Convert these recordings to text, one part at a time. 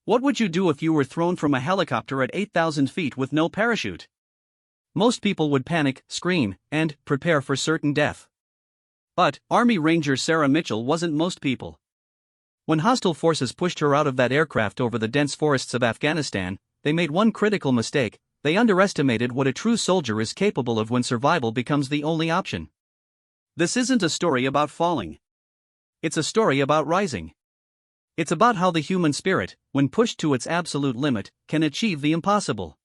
What would you do if you were thrown from a helicopter at 8,000 feet with no parachute? Most people would panic, scream, and prepare for certain death. But Army Ranger Sarah Mitchell wasn't most people. When hostile forces pushed her out of that aircraft over the dense forests of Afghanistan, they made one critical mistake: they underestimated what a true soldier is capable of when survival becomes the only option. This isn't a story about falling. It's a story about rising. It's about how the human spirit, when pushed to its absolute limit, can achieve the impossible.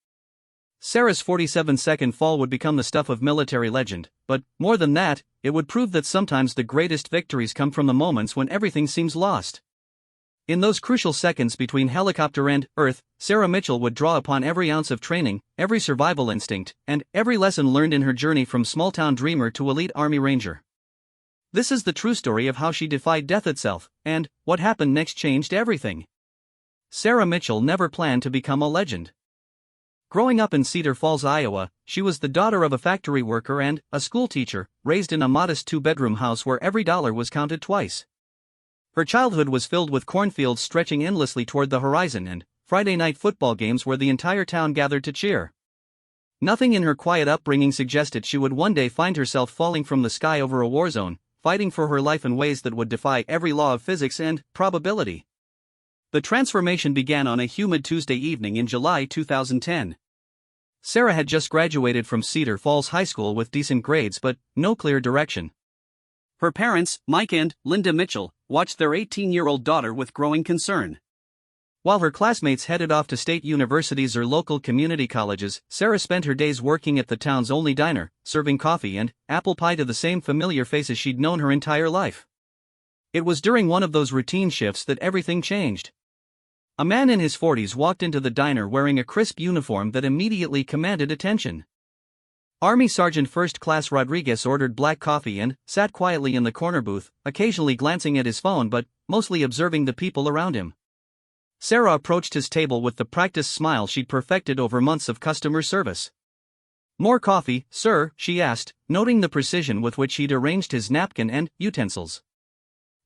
Sarah's 47-second fall would become the stuff of military legend, but, more than that, it would prove that sometimes the greatest victories come from the moments when everything seems lost. In those crucial seconds between helicopter and earth, Sarah Mitchell would draw upon every ounce of training, every survival instinct, and every lesson learned in her journey from small-town dreamer to elite Army Ranger. This is the true story of how she defied death itself, and what happened next changed everything. Sarah Mitchell never planned to become a legend. Growing up in Cedar Falls, Iowa, she was the daughter of a factory worker and a schoolteacher, raised in a modest two-bedroom house where every dollar was counted twice. Her childhood was filled with cornfields stretching endlessly toward the horizon and Friday night football games where the entire town gathered to cheer. Nothing in her quiet upbringing suggested she would one day find herself falling from the sky over a war zone, fighting for her life in ways that would defy every law of physics and probability. The transformation began on a humid Tuesday evening in July 2010. Sarah had just graduated from Cedar Falls High School with decent grades but no clear direction. Her parents, Mike and Linda Mitchell, watched their 18-year-old daughter with growing concern. While her classmates headed off to state universities or local community colleges, Sarah spent her days working at the town's only diner, serving coffee and apple pie to the same familiar faces she'd known her entire life. It was during one of those routine shifts that everything changed. A man in his 40s walked into the diner wearing a crisp uniform that immediately commanded attention. Army Sergeant First Class Rodriguez ordered black coffee and sat quietly in the corner booth, occasionally glancing at his phone but mostly observing the people around him. Sarah approached his table with the practiced smile she'd perfected over months of customer service. "More coffee, sir?" she asked, noting the precision with which he'd arranged his napkin and utensils.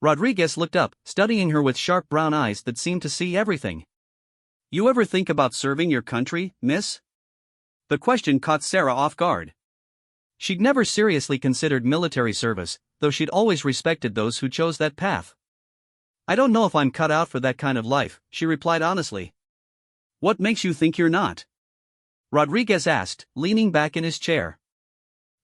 Rodriguez looked up, studying her with sharp brown eyes that seemed to see everything. "You ever think about serving your country, miss?" The question caught Sarah off guard. She'd never seriously considered military service, though she'd always respected those who chose that path. "I don't know if I'm cut out for that kind of life," she replied honestly. "What makes you think you're not?" Rodriguez asked, leaning back in his chair.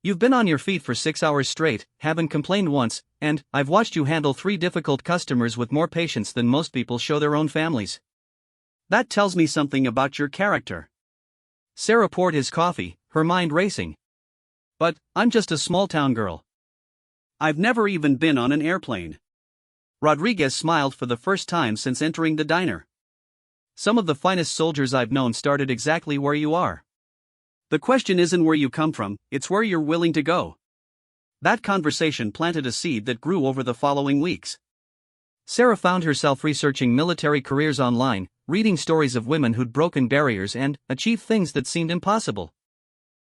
"You've been on your feet for 6 hours straight, haven't complained once, and I've watched you handle 3 difficult customers with more patience than most people show their own families. That tells me something about your character." Sarah poured his coffee, her mind racing. "But I'm just a small-town girl. I've never even been on an airplane." Rodriguez smiled for the first time since entering the diner. "Some of the finest soldiers I've known started exactly where you are. The question isn't where you come from, it's where you're willing to go." That conversation planted a seed that grew over the following weeks. Sarah found herself researching military careers online, reading stories of women who'd broken barriers and achieved things that seemed impossible.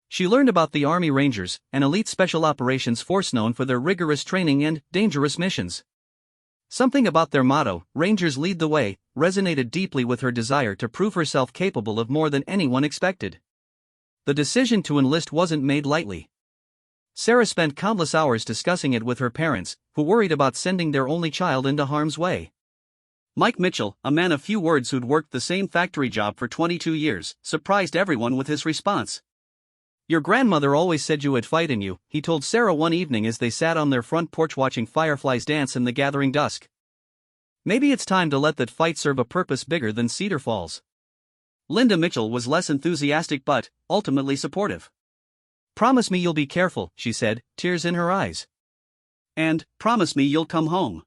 She learned about the Army Rangers, an elite special operations force known for their rigorous training and dangerous missions. Something about their motto, "Rangers lead the way," resonated deeply with her desire to prove herself capable of more than anyone expected. The decision to enlist wasn't made lightly. Sarah spent countless hours discussing it with her parents, who worried about sending their only child into harm's way. Mike Mitchell, a man of few words who'd worked the same factory job for 22 years, surprised everyone with his response. "Your grandmother always said you had fight in you," he told Sarah one evening as they sat on their front porch watching fireflies dance in the gathering dusk. "Maybe it's time to let that fight serve a purpose bigger than Cedar Falls." Linda Mitchell was less enthusiastic but, ultimately supportive. "Promise me you'll be careful," she said, tears in her eyes. "And, promise me you'll come home."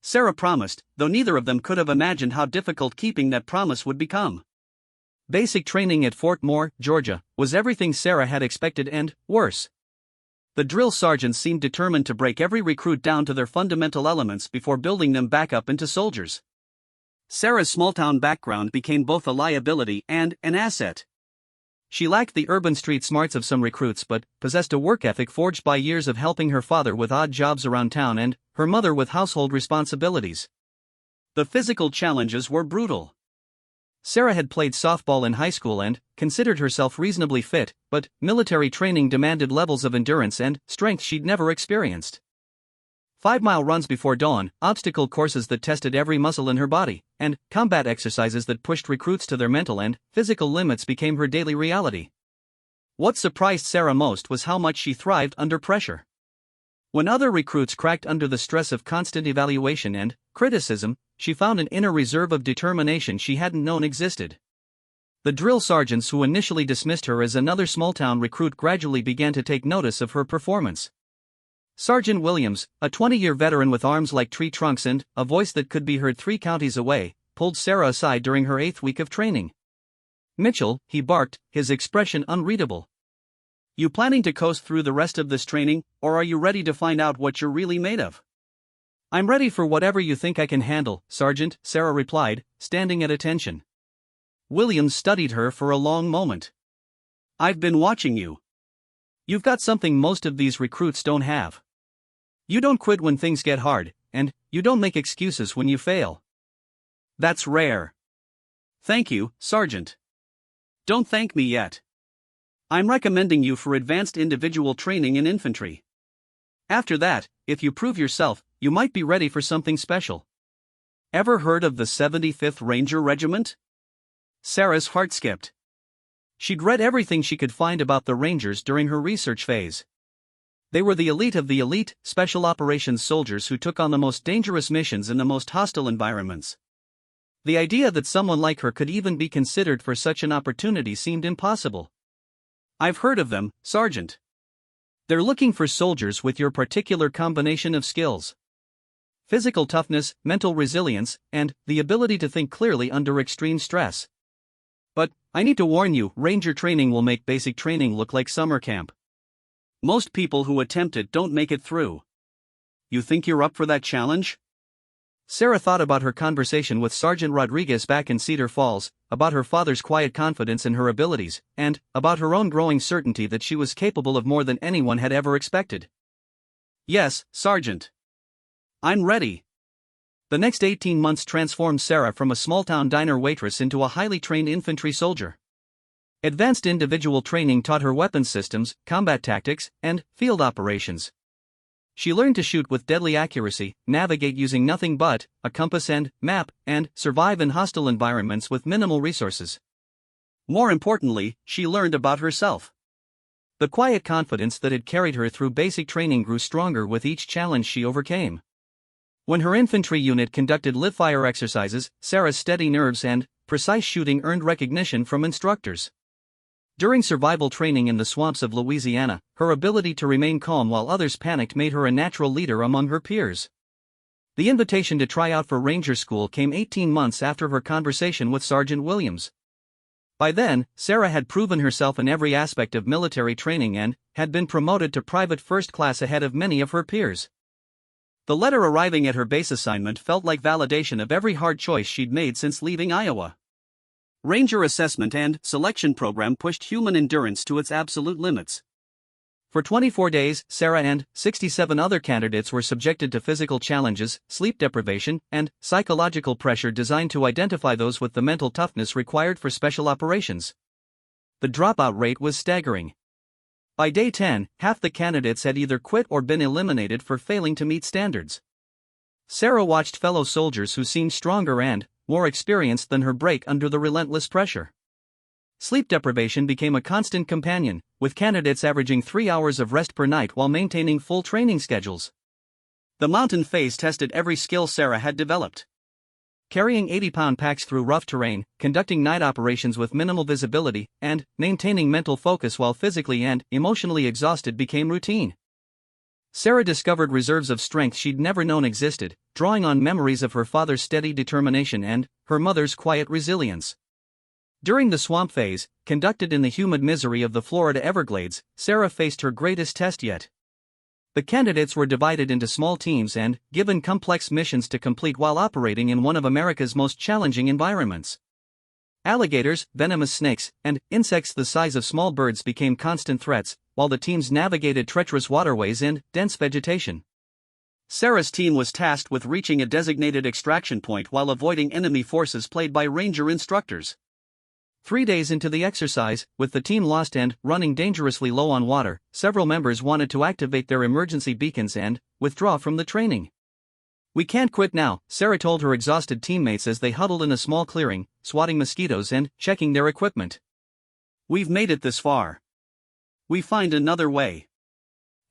Sarah promised, though neither of them could have imagined how difficult keeping that promise would become. Basic training at Fort Moore, Georgia, was everything Sarah had expected and, worse. The drill sergeants seemed determined to break every recruit down to their fundamental elements before building them back up into soldiers. Sarah's small-town background became both a liability and an asset. She lacked the urban street smarts of some recruits but possessed a work ethic forged by years of helping her father with odd jobs around town and her mother with household responsibilities. The physical challenges were brutal. Sarah had played softball in high school and considered herself reasonably fit, but military training demanded levels of endurance and strength she'd never experienced. 5-mile runs before dawn, obstacle courses that tested every muscle in her body, and combat exercises that pushed recruits to their mental and physical limits became her daily reality. What surprised Sarah most was how much she thrived under pressure. When other recruits cracked under the stress of constant evaluation and criticism, she found an inner reserve of determination she hadn't known existed. The drill sergeants who initially dismissed her as another small-town recruit gradually began to take notice of her performance. Sergeant Williams, a 20-year veteran with arms like tree trunks and a voice that could be heard 3 counties away, pulled Sarah aside during her 8th week of training. "Mitchell," he barked, his expression unreadable. "You planning to coast through the rest of this training, or are you ready to find out what you're really made of?" "I'm ready for whatever you think I can handle, Sergeant," Sarah replied, standing at attention. Williams studied her for a long moment. "I've been watching you. You've got something most of these recruits don't have. You don't quit when things get hard, and you don't make excuses when you fail. That's rare." "Thank you, Sergeant." "Don't thank me yet. I'm recommending you for advanced individual training in infantry. After that, if you prove yourself, you might be ready for something special." "Ever heard of the 75th Ranger Regiment?" Sarah's heart skipped. She'd read everything she could find about the Rangers during her research phase. They were the elite of the elite, special operations soldiers who took on the most dangerous missions in the most hostile environments. The idea that someone like her could even be considered for such an opportunity seemed impossible. "I've heard of them, Sergeant. They're looking for soldiers with your particular combination of skills. Physical toughness, mental resilience, and the ability to think clearly under extreme stress. But I need to warn you, Ranger training will make basic training look like summer camp. Most people who attempt it don't make it through. You think you're up for that challenge?" Sarah thought about her conversation with Sergeant Rodriguez back in Cedar Falls, about her father's quiet confidence in her abilities, and about her own growing certainty that she was capable of more than anyone had ever expected. "Yes, Sergeant. I'm ready." The next 18 months transformed Sarah from a small-town diner waitress into a highly trained infantry soldier. Advanced individual training taught her weapons systems, combat tactics, and field operations. She learned to shoot with deadly accuracy, navigate using nothing but a compass and map, and survive in hostile environments with minimal resources. More importantly, she learned about herself. The quiet confidence that had carried her through basic training grew stronger with each challenge she overcame. When her infantry unit conducted live-fire exercises, Sarah's steady nerves and precise shooting earned recognition from instructors. During survival training in the swamps of Louisiana, her ability to remain calm while others panicked made her a natural leader among her peers. The invitation to try out for Ranger School came 18 months after her conversation with Sergeant Williams. By then, Sarah had proven herself in every aspect of military training and had been promoted to private first class ahead of many of her peers. The letter arriving at her base assignment felt like validation of every hard choice she'd made since leaving Iowa. Ranger Assessment and Selection Program pushed human endurance to its absolute limits. For 24 days, Sarah and 67 other candidates were subjected to physical challenges, sleep deprivation, and psychological pressure designed to identify those with the mental toughness required for special operations. The dropout rate was staggering. By day 10, half the candidates had either quit or been eliminated for failing to meet standards. Sarah watched fellow soldiers who seemed stronger and more experienced than her break under the relentless pressure. Sleep deprivation became a constant companion, with candidates averaging 3 hours of rest per night while maintaining full training schedules. The mountain phase tested every skill Sarah had developed. Carrying 80-pound packs through rough terrain, conducting night operations with minimal visibility, and maintaining mental focus while physically and emotionally exhausted became routine. Sarah discovered reserves of strength she'd never known existed, drawing on memories of her father's steady determination and her mother's quiet resilience. During the swamp phase, conducted in the humid misery of the Florida Everglades, Sarah faced her greatest test yet. The candidates were divided into small teams and given complex missions to complete while operating in one of America's most challenging environments. Alligators, venomous snakes, and insects the size of small birds became constant threats, while the teams navigated treacherous waterways and dense vegetation. Sarah's team was tasked with reaching a designated extraction point while avoiding enemy forces played by ranger instructors. 3 days into the exercise, with the team lost and running dangerously low on water, several members wanted to activate their emergency beacons and withdraw from the training. "We can't quit now," Sarah told her exhausted teammates as they huddled in a small clearing, swatting mosquitoes and checking their equipment. "We've made it this far. We find another way."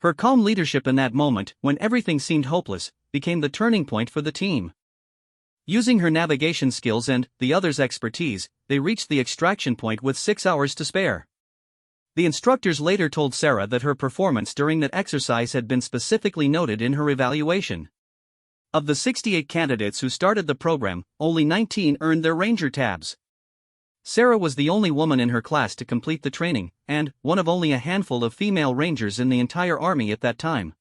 Her calm leadership in that moment, when everything seemed hopeless, became the turning point for the team. Using her navigation skills and the others' expertise, they reached the extraction point with 6 hours to spare. The instructors later told Sarah that her performance during that exercise had been specifically noted in her evaluation. Of the 68 candidates who started the program, only 19 earned their ranger tabs. Sarah was the only woman in her class to complete the training, and one of only a handful of female rangers in the entire army at that time.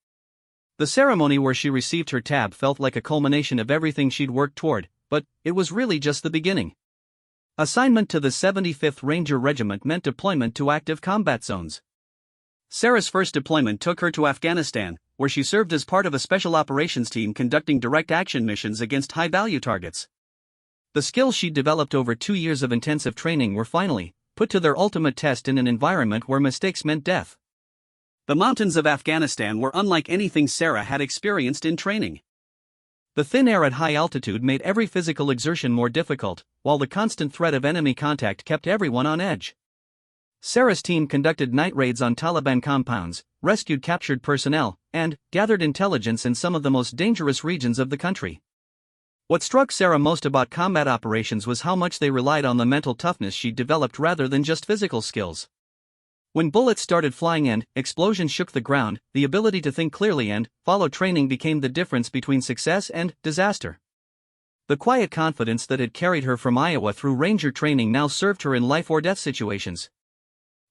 The ceremony where she received her tab felt like a culmination of everything she'd worked toward, but it was really just the beginning. Assignment to the 75th Ranger Regiment meant deployment to active combat zones. Sarah's first deployment took her to Afghanistan, where she served as part of a special operations team conducting direct action missions against high-value targets. The skills she'd developed over 2 years of intensive training were finally put to their ultimate test in an environment where mistakes meant death. The mountains of Afghanistan were unlike anything Sarah had experienced in training. The thin air at high altitude made every physical exertion more difficult, while the constant threat of enemy contact kept everyone on edge. Sarah's team conducted night raids on Taliban compounds, rescued captured personnel, and gathered intelligence in some of the most dangerous regions of the country. What struck Sarah most about combat operations was how much they relied on the mental toughness she'd developed rather than just physical skills. When bullets started flying and explosions shook the ground, the ability to think clearly and follow training became the difference between success and disaster. The quiet confidence that had carried her from Iowa through ranger training now served her in life or death situations.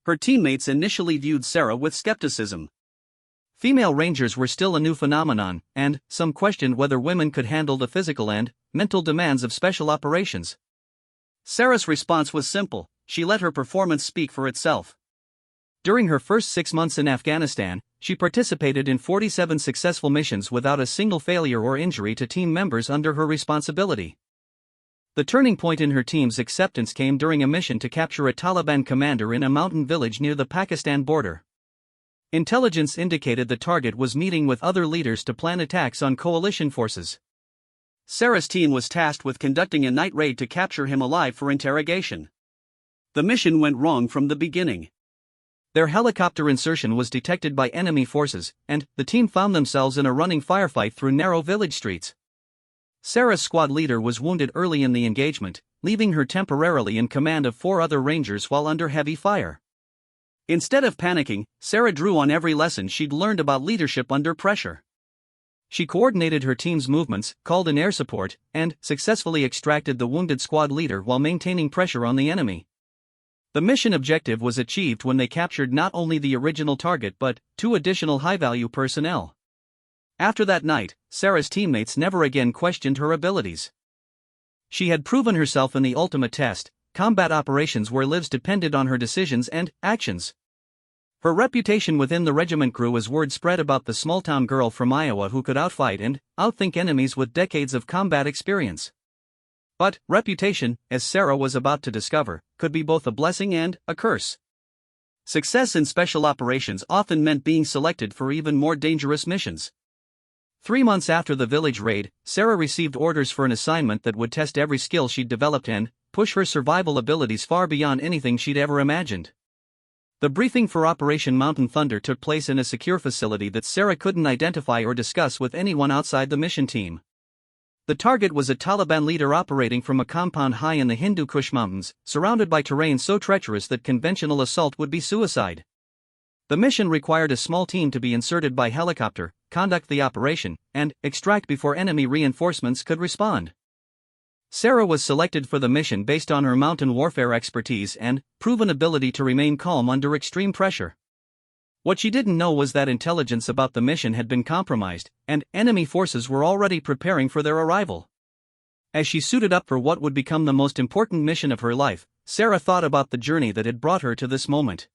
Her teammates initially viewed Sarah with skepticism. Female rangers were still a new phenomenon, and some questioned whether women could handle the physical and mental demands of special operations. Sarah's response was simple: she let her performance speak for itself. During her first 6 months in Afghanistan, she participated in 47 successful missions without a single failure or injury to team members under her responsibility. The turning point in her team's acceptance came during a mission to capture a Taliban commander in a mountain village near the Pakistan border. Intelligence indicated the target was meeting with other leaders to plan attacks on coalition forces. Sarah's team was tasked with conducting a night raid to capture him alive for interrogation. The mission went wrong from the beginning. Their helicopter insertion was detected by enemy forces, and the team found themselves in a running firefight through narrow village streets. Sarah's squad leader was wounded early in the engagement, leaving her temporarily in command of 4 other rangers while under heavy fire. Instead of panicking, Sarah drew on every lesson she'd learned about leadership under pressure. She coordinated her team's movements, called in air support, and successfully extracted the wounded squad leader while maintaining pressure on the enemy. The mission objective was achieved when they captured not only the original target but 2 additional high-value personnel. After that night, Sarah's teammates never again questioned her abilities. She had proven herself in the ultimate test, combat operations where lives depended on her decisions and actions. Her reputation within the regiment grew as word spread about the small-town girl from Iowa who could outfight and outthink enemies with decades of combat experience. But reputation, as Sarah was about to discover, could be both a blessing and a curse. Success in special operations often meant being selected for even more dangerous missions. 3 months after the village raid, Sarah received orders for an assignment that would test every skill she'd developed and push her survival abilities far beyond anything she'd ever imagined. The briefing for Operation Mountain Thunder took place in a secure facility that Sarah couldn't identify or discuss with anyone outside the mission team. The target was a Taliban leader operating from a compound high in the Hindu Kush Mountains, surrounded by terrain so treacherous that conventional assault would be suicide. The mission required a small team to be inserted by helicopter, conduct the operation, and extract before enemy reinforcements could respond. Sarah was selected for the mission based on her mountain warfare expertise and proven ability to remain calm under extreme pressure. What she didn't know was that intelligence about the mission had been compromised, and enemy forces were already preparing for their arrival. As she suited up for what would become the most important mission of her life, Sarah thought about the journey that had brought her to this moment.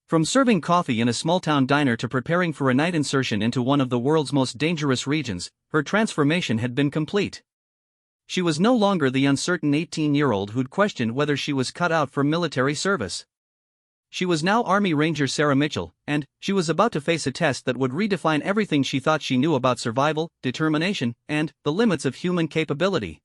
From serving coffee in a small-town diner to preparing for a night insertion into one of the world's most dangerous regions, her transformation had been complete. She was no longer the uncertain 18-year-old who'd questioned whether she was cut out for military service. She was now Army Ranger Sarah Mitchell, and she was about to face a test that would redefine everything she thought she knew about survival, determination, and the limits of human capability.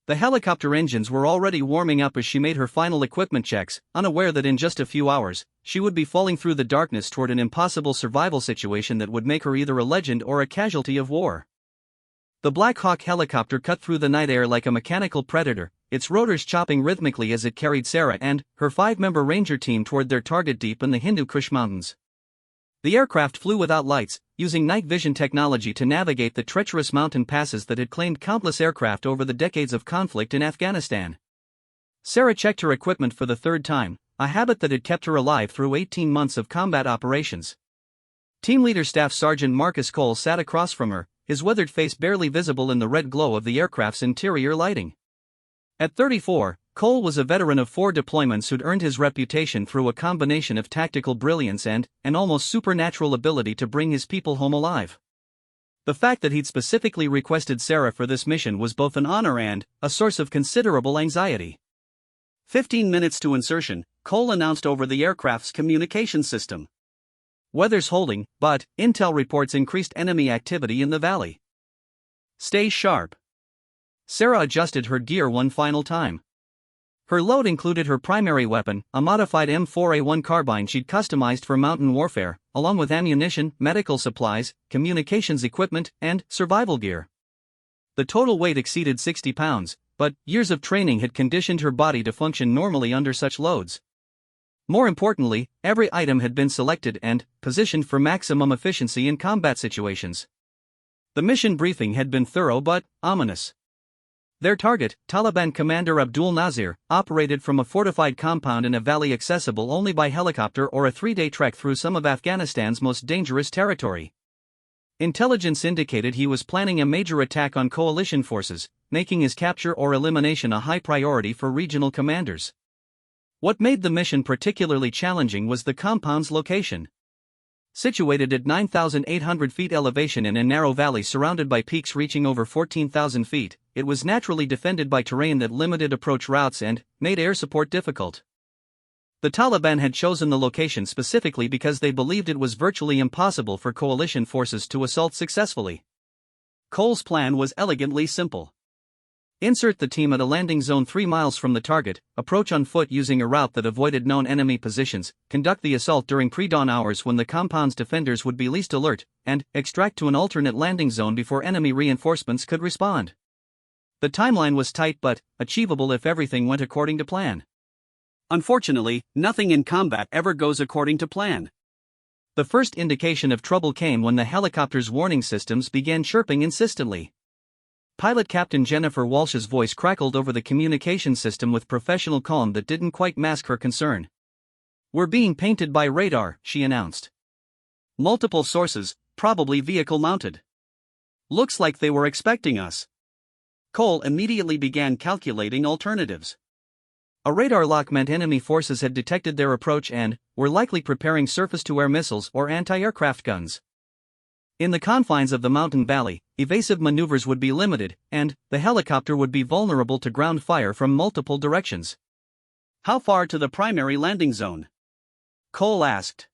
The helicopter engines were already warming up as she made her final equipment checks, unaware that in just a few hours, she would be falling through the darkness toward an impossible survival situation that would make her either a legend or a casualty of war. The Black Hawk helicopter cut through the night air like a mechanical predator, its rotors chopping rhythmically as it carried Sarah and her 5-member Ranger team toward their target deep in the Hindu Kush Mountains. The aircraft flew without lights, using night vision technology to navigate the treacherous mountain passes that had claimed countless aircraft over the decades of conflict in Afghanistan. Sarah checked her equipment for the third time, a habit that had kept her alive through 18 months of combat operations. Team Leader Staff Sergeant Marcus Cole sat across from her, his weathered face barely visible in the red glow of the aircraft's interior lighting. At 34, Cole was a veteran of 4 deployments who'd earned his reputation through a combination of tactical brilliance and an almost supernatural ability to bring his people home alive. The fact that he'd specifically requested Sarah for this mission was both an honor and a source of considerable anxiety. 15 minutes to insertion, Cole announced over the aircraft's communication system. Weather's holding, but intel reports increased enemy activity in the valley. Stay sharp. Sarah adjusted her gear one final time. Her load included her primary weapon, a modified M4A1 carbine she'd customized for mountain warfare, along with ammunition, medical supplies, communications equipment, and survival gear. The total weight exceeded 60 pounds, but years of training had conditioned her body to function normally under such loads. More importantly, every item had been selected and positioned for maximum efficiency in combat situations. The mission briefing had been thorough but ominous. Their target, Taliban commander Abdul Nazir, operated from a fortified compound in a valley accessible only by helicopter or a 3-day trek through some of Afghanistan's most dangerous territory. Intelligence indicated he was planning a major attack on coalition forces, making his capture or elimination a high priority for regional commanders. What made the mission particularly challenging was the compound's location. Situated at 9,800 feet elevation in a narrow valley surrounded by peaks reaching over 14,000 feet, it was naturally defended by terrain that limited approach routes and made air support difficult. The Taliban had chosen the location specifically because they believed it was virtually impossible for coalition forces to assault successfully. Cole's plan was elegantly simple. Insert the team at a landing zone 3 miles from the target, approach on foot using a route that avoided known enemy positions, conduct the assault during pre-dawn hours when the compound's defenders would be least alert, and extract to an alternate landing zone before enemy reinforcements could respond. The timeline was tight but achievable if everything went according to plan. Unfortunately, nothing in combat ever goes according to plan. The first indication of trouble came when the helicopter's warning systems began chirping insistently. Pilot Captain Jennifer Walsh's voice crackled over the communication system with professional calm that didn't quite mask her concern. "We're being painted by radar," she announced. "Multiple sources, probably vehicle-mounted. Looks like they were expecting us." Cole immediately began calculating alternatives. A radar lock meant enemy forces had detected their approach and were likely preparing surface-to-air missiles or anti-aircraft guns. In the confines of the mountain valley, evasive maneuvers would be limited, and the helicopter would be vulnerable to ground fire from multiple directions. "How far to the primary landing zone?" Cole asked.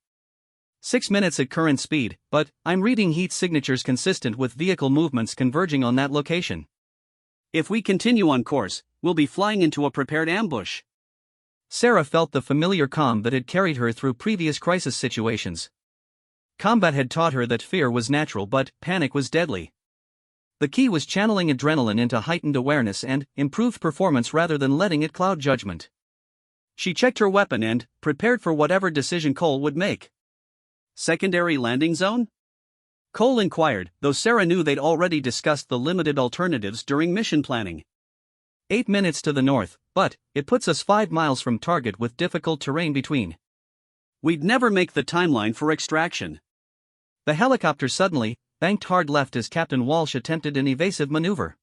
6 minutes at current speed, but I'm reading heat signatures consistent with vehicle movements converging on that location. If we continue on course, we'll be flying into a prepared ambush. Sarah felt the familiar calm that had carried her through previous crisis situations. Combat had taught her that fear was natural but panic was deadly. The key was channeling adrenaline into heightened awareness and improved performance rather than letting it cloud judgment. She checked her weapon and prepared for whatever decision Cole would make. "Secondary landing zone?" Cole inquired, though Sarah knew they'd already discussed the limited alternatives during mission planning. 8 minutes to the north, but it puts us 5 miles from target with difficult terrain between. We'd never make the timeline for extraction. The helicopter suddenly banked hard left as Captain Walsh attempted an evasive maneuver.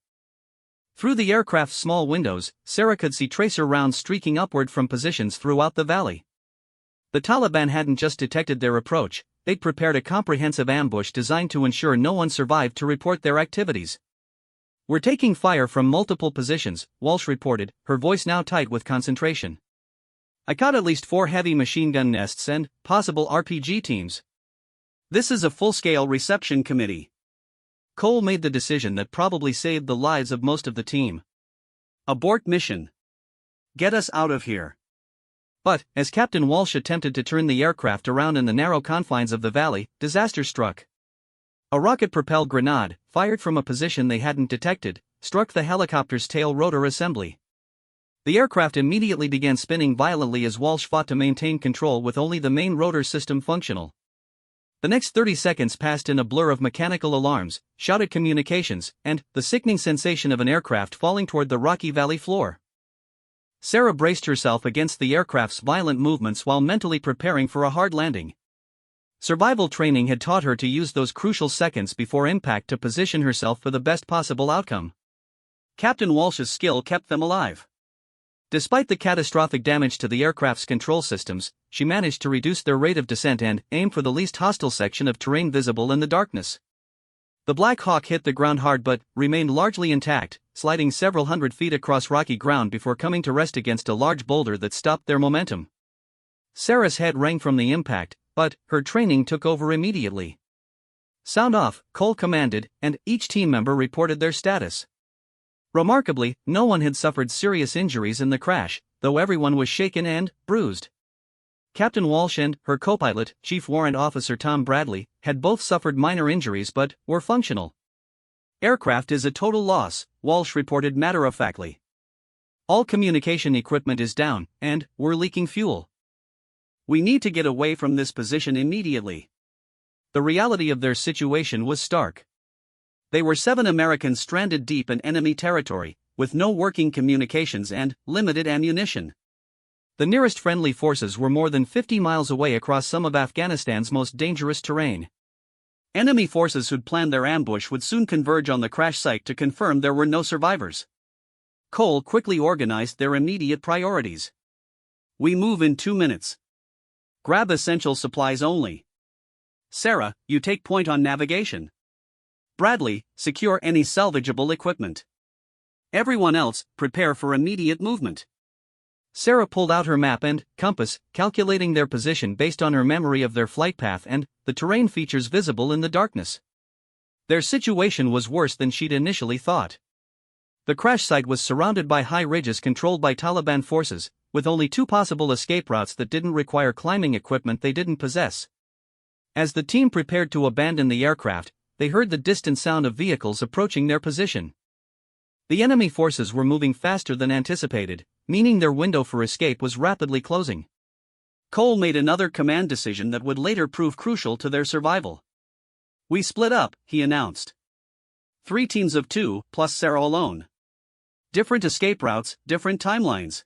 Through the aircraft's small windows, Sarah could see tracer rounds streaking upward from positions throughout the valley. The Taliban hadn't just detected their approach, they'd prepared a comprehensive ambush designed to ensure no one survived to report their activities. "We're taking fire from multiple positions," Walsh reported, her voice now tight with concentration. "I caught at least 4 heavy machine gun nests and possible RPG teams. This is a full-scale reception committee." Cole made the decision that probably saved the lives of most of the team. "Abort mission. Get us out of here." But, as Captain Walsh attempted to turn the aircraft around in the narrow confines of the valley, disaster struck. A rocket-propelled grenade, fired from a position they hadn't detected, struck the helicopter's tail rotor assembly. The aircraft immediately began spinning violently as Walsh fought to maintain control with only the main rotor system functional. The next 30 seconds passed in a blur of mechanical alarms, shouted communications, and the sickening sensation of an aircraft falling toward the rocky valley floor. Sarah braced herself against the aircraft's violent movements while mentally preparing for a hard landing. Survival training had taught her to use those crucial seconds before impact to position herself for the best possible outcome. Captain Walsh's skill kept them alive. Despite the catastrophic damage to the aircraft's control systems, she managed to reduce their rate of descent and aim for the least hostile section of terrain visible in the darkness. The Black Hawk hit the ground hard but remained largely intact, sliding several hundred feet across rocky ground before coming to rest against a large boulder that stopped their momentum. Sarah's head rang from the impact, but her training took over immediately. "Sound off," Cole commanded, and each team member reported their status. Remarkably, no one had suffered serious injuries in the crash, though everyone was shaken and bruised. Captain Walsh and her co-pilot, Chief Warrant Officer Tom Bradley, had both suffered minor injuries but were functional. "Aircraft is a total loss," Walsh reported matter-of-factly. "All communication equipment is down, and we're leaking fuel. We need to get away from this position immediately." The reality of their situation was stark. They were 7 Americans stranded deep in enemy territory, with no working communications and limited ammunition. The nearest friendly forces were more than 50 miles away across some of Afghanistan's most dangerous terrain. Enemy forces who'd planned their ambush would soon converge on the crash site to confirm there were no survivors. Cole quickly organized their immediate priorities. "We move in 2 minutes. Grab essential supplies only. Sarah, you take point on navigation. Bradley, secure any salvageable equipment. Everyone else, prepare for immediate movement." Sarah pulled out her map and compass, calculating their position based on her memory of their flight path and the terrain features visible in the darkness. Their situation was worse than she'd initially thought. The crash site was surrounded by high ridges controlled by Taliban forces, with only 2 possible escape routes that didn't require climbing equipment they didn't possess. As the team prepared to abandon the aircraft, they heard the distant sound of vehicles approaching their position. The enemy forces were moving faster than anticipated, meaning their window for escape was rapidly closing. Cole made another command decision that would later prove crucial to their survival. "We split up," he announced. 3 teams of 2, plus Sarah alone. Different escape routes, different timelines.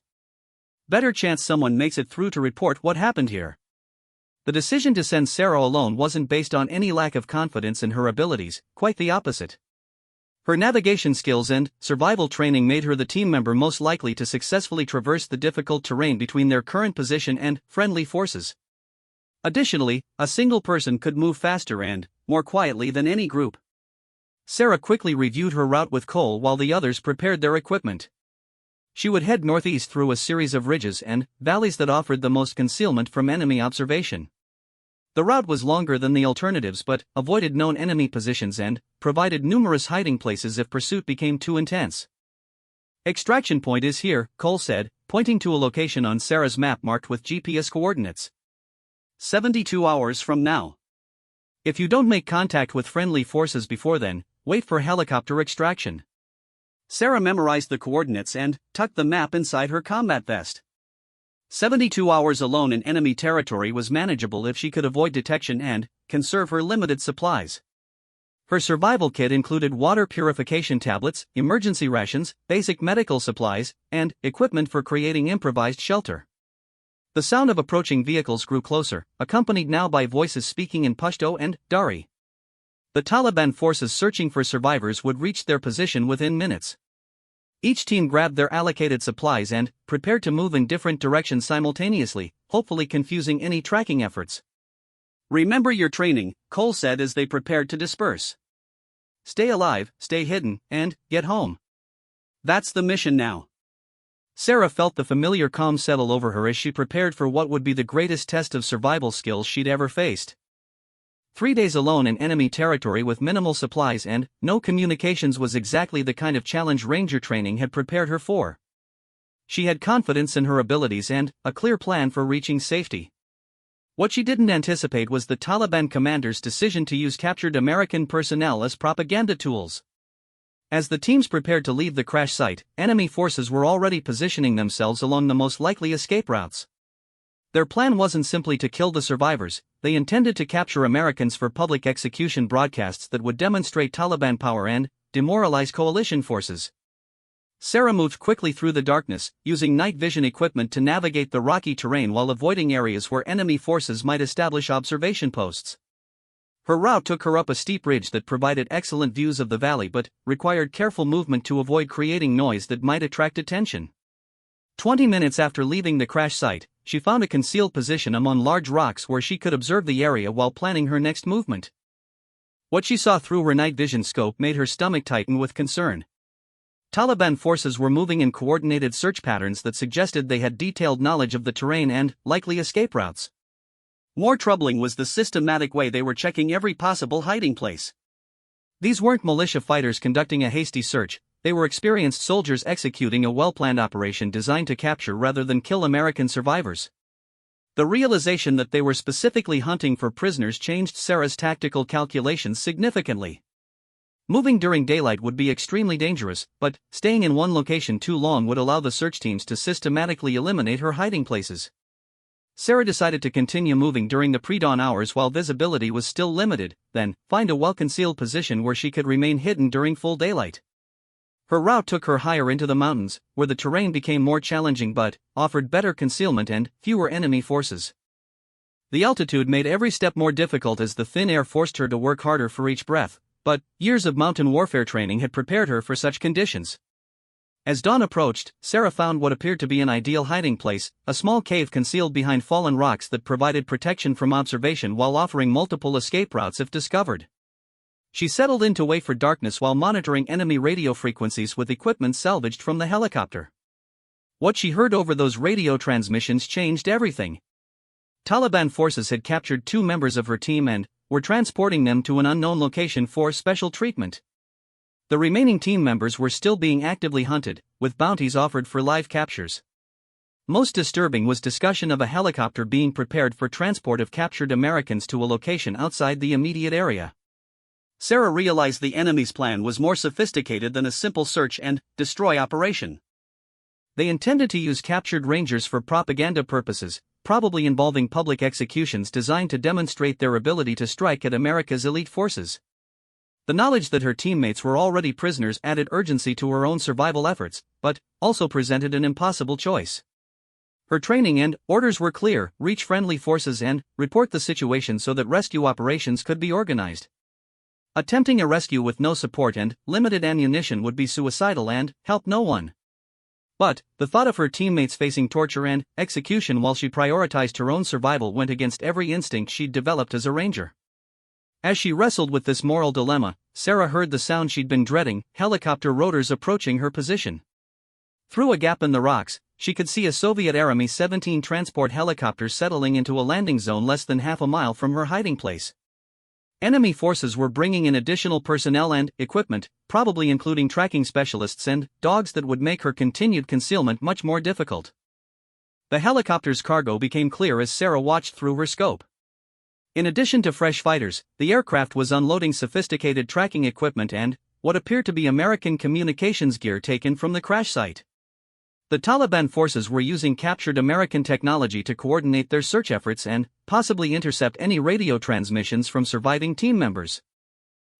Better chance someone makes it through to report what happened here. The decision to send Sarah alone wasn't based on any lack of confidence in her abilities, quite the opposite. Her navigation skills and survival training made her the team member most likely to successfully traverse the difficult terrain between their current position and friendly forces. Additionally, a single person could move faster and more quietly than any group. Sarah quickly reviewed her route with Cole while the others prepared their equipment. She would head northeast through a series of ridges and valleys that offered the most concealment from enemy observation. The route was longer than the alternatives but avoided known enemy positions and provided numerous hiding places if pursuit became too intense. "Extraction point is here," Cole said, pointing to a location on Sarah's map marked with GPS coordinates. 72 hours from now. If you don't make contact with friendly forces before then, wait for helicopter extraction." Sarah memorized the coordinates and tucked the map inside her combat vest. 72 hours alone in enemy territory was manageable if she could avoid detection and conserve her limited supplies. Her survival kit included water purification tablets, emergency rations, basic medical supplies, and equipment for creating improvised shelter. The sound of approaching vehicles grew closer, accompanied now by voices speaking in Pashto and Dari. The Taliban forces searching for survivors would reach their position within minutes. Each team grabbed their allocated supplies and prepared to move in different directions simultaneously, hopefully confusing any tracking efforts. "Remember your training," Cole said as they prepared to disperse. "Stay alive, stay hidden, and get home. That's the mission now." Sarah felt the familiar calm settle over her as she prepared for what would be the greatest test of survival skills she'd ever faced. 3 days alone in enemy territory with minimal supplies and no communications was exactly the kind of challenge Ranger training had prepared her for. She had confidence in her abilities and a clear plan for reaching safety. What she didn't anticipate was the Taliban commander's decision to use captured American personnel as propaganda tools. As the teams prepared to leave the crash site, enemy forces were already positioning themselves along the most likely escape routes. Their plan wasn't simply to kill the survivors, they intended to capture Americans for public execution broadcasts that would demonstrate Taliban power and demoralize coalition forces. Sarah moved quickly through the darkness, using night vision equipment to navigate the rocky terrain while avoiding areas where enemy forces might establish observation posts. Her route took her up a steep ridge that provided excellent views of the valley but required careful movement to avoid creating noise that might attract attention. 20 minutes after leaving the crash site, she found a concealed position among large rocks where she could observe the area while planning her next movement. What she saw through her night vision scope made her stomach tighten with concern. Taliban forces were moving in coordinated search patterns that suggested they had detailed knowledge of the terrain and likely escape routes. More troubling was the systematic way they were checking every possible hiding place. These weren't militia fighters conducting a hasty search, they were experienced soldiers executing a well-planned operation designed to capture rather than kill American survivors. The realization that they were specifically hunting for prisoners changed Sarah's tactical calculations significantly. Moving during daylight would be extremely dangerous, but staying in one location too long would allow the search teams to systematically eliminate her hiding places. Sarah decided to continue moving during the pre-dawn hours while visibility was still limited, then find a well-concealed position where she could remain hidden during full daylight. Her route took her higher into the mountains, where the terrain became more challenging but offered better concealment and fewer enemy forces. The altitude made every step more difficult as the thin air forced her to work harder for each breath, but years of mountain warfare training had prepared her for such conditions. As dawn approached, Sarah found what appeared to be an ideal hiding place, a small cave concealed behind fallen rocks that provided protection from observation while offering multiple escape routes if discovered. She settled in to wait for darkness while monitoring enemy radio frequencies with equipment salvaged from the helicopter. What she heard over those radio transmissions changed everything. Taliban forces had captured 2 members of her team and were transporting them to an unknown location for special treatment. The remaining team members were still being actively hunted, with bounties offered for live captures. Most disturbing was discussion of a helicopter being prepared for transport of captured Americans to a location outside the immediate area. Sarah realized the enemy's plan was more sophisticated than a simple search and destroy operation. They intended to use captured Rangers for propaganda purposes, probably involving public executions designed to demonstrate their ability to strike at America's elite forces. The knowledge that her teammates were already prisoners added urgency to her own survival efforts, but also presented an impossible choice. Her training and orders were clear: reach friendly forces and report the situation so that rescue operations could be organized. Attempting a rescue with no support and limited ammunition would be suicidal and help no one. But the thought of her teammates facing torture and execution while she prioritized her own survival went against every instinct she'd developed as a ranger. As she wrestled with this moral dilemma, Sarah heard the sound she'd been dreading: helicopter rotors approaching her position. Through a gap in the rocks, she could see a Soviet-era Mi-17 transport helicopter settling into a landing zone less than half a mile from her hiding place. Enemy forces were bringing in additional personnel and equipment, probably including tracking specialists and dogs that would make her continued concealment much more difficult. The helicopter's cargo became clear as Sarah watched through her scope. In addition to fresh fighters, the aircraft was unloading sophisticated tracking equipment and what appeared to be American communications gear taken from the crash site. The Taliban forces were using captured American technology to coordinate their search efforts and possibly intercept any radio transmissions from surviving team members.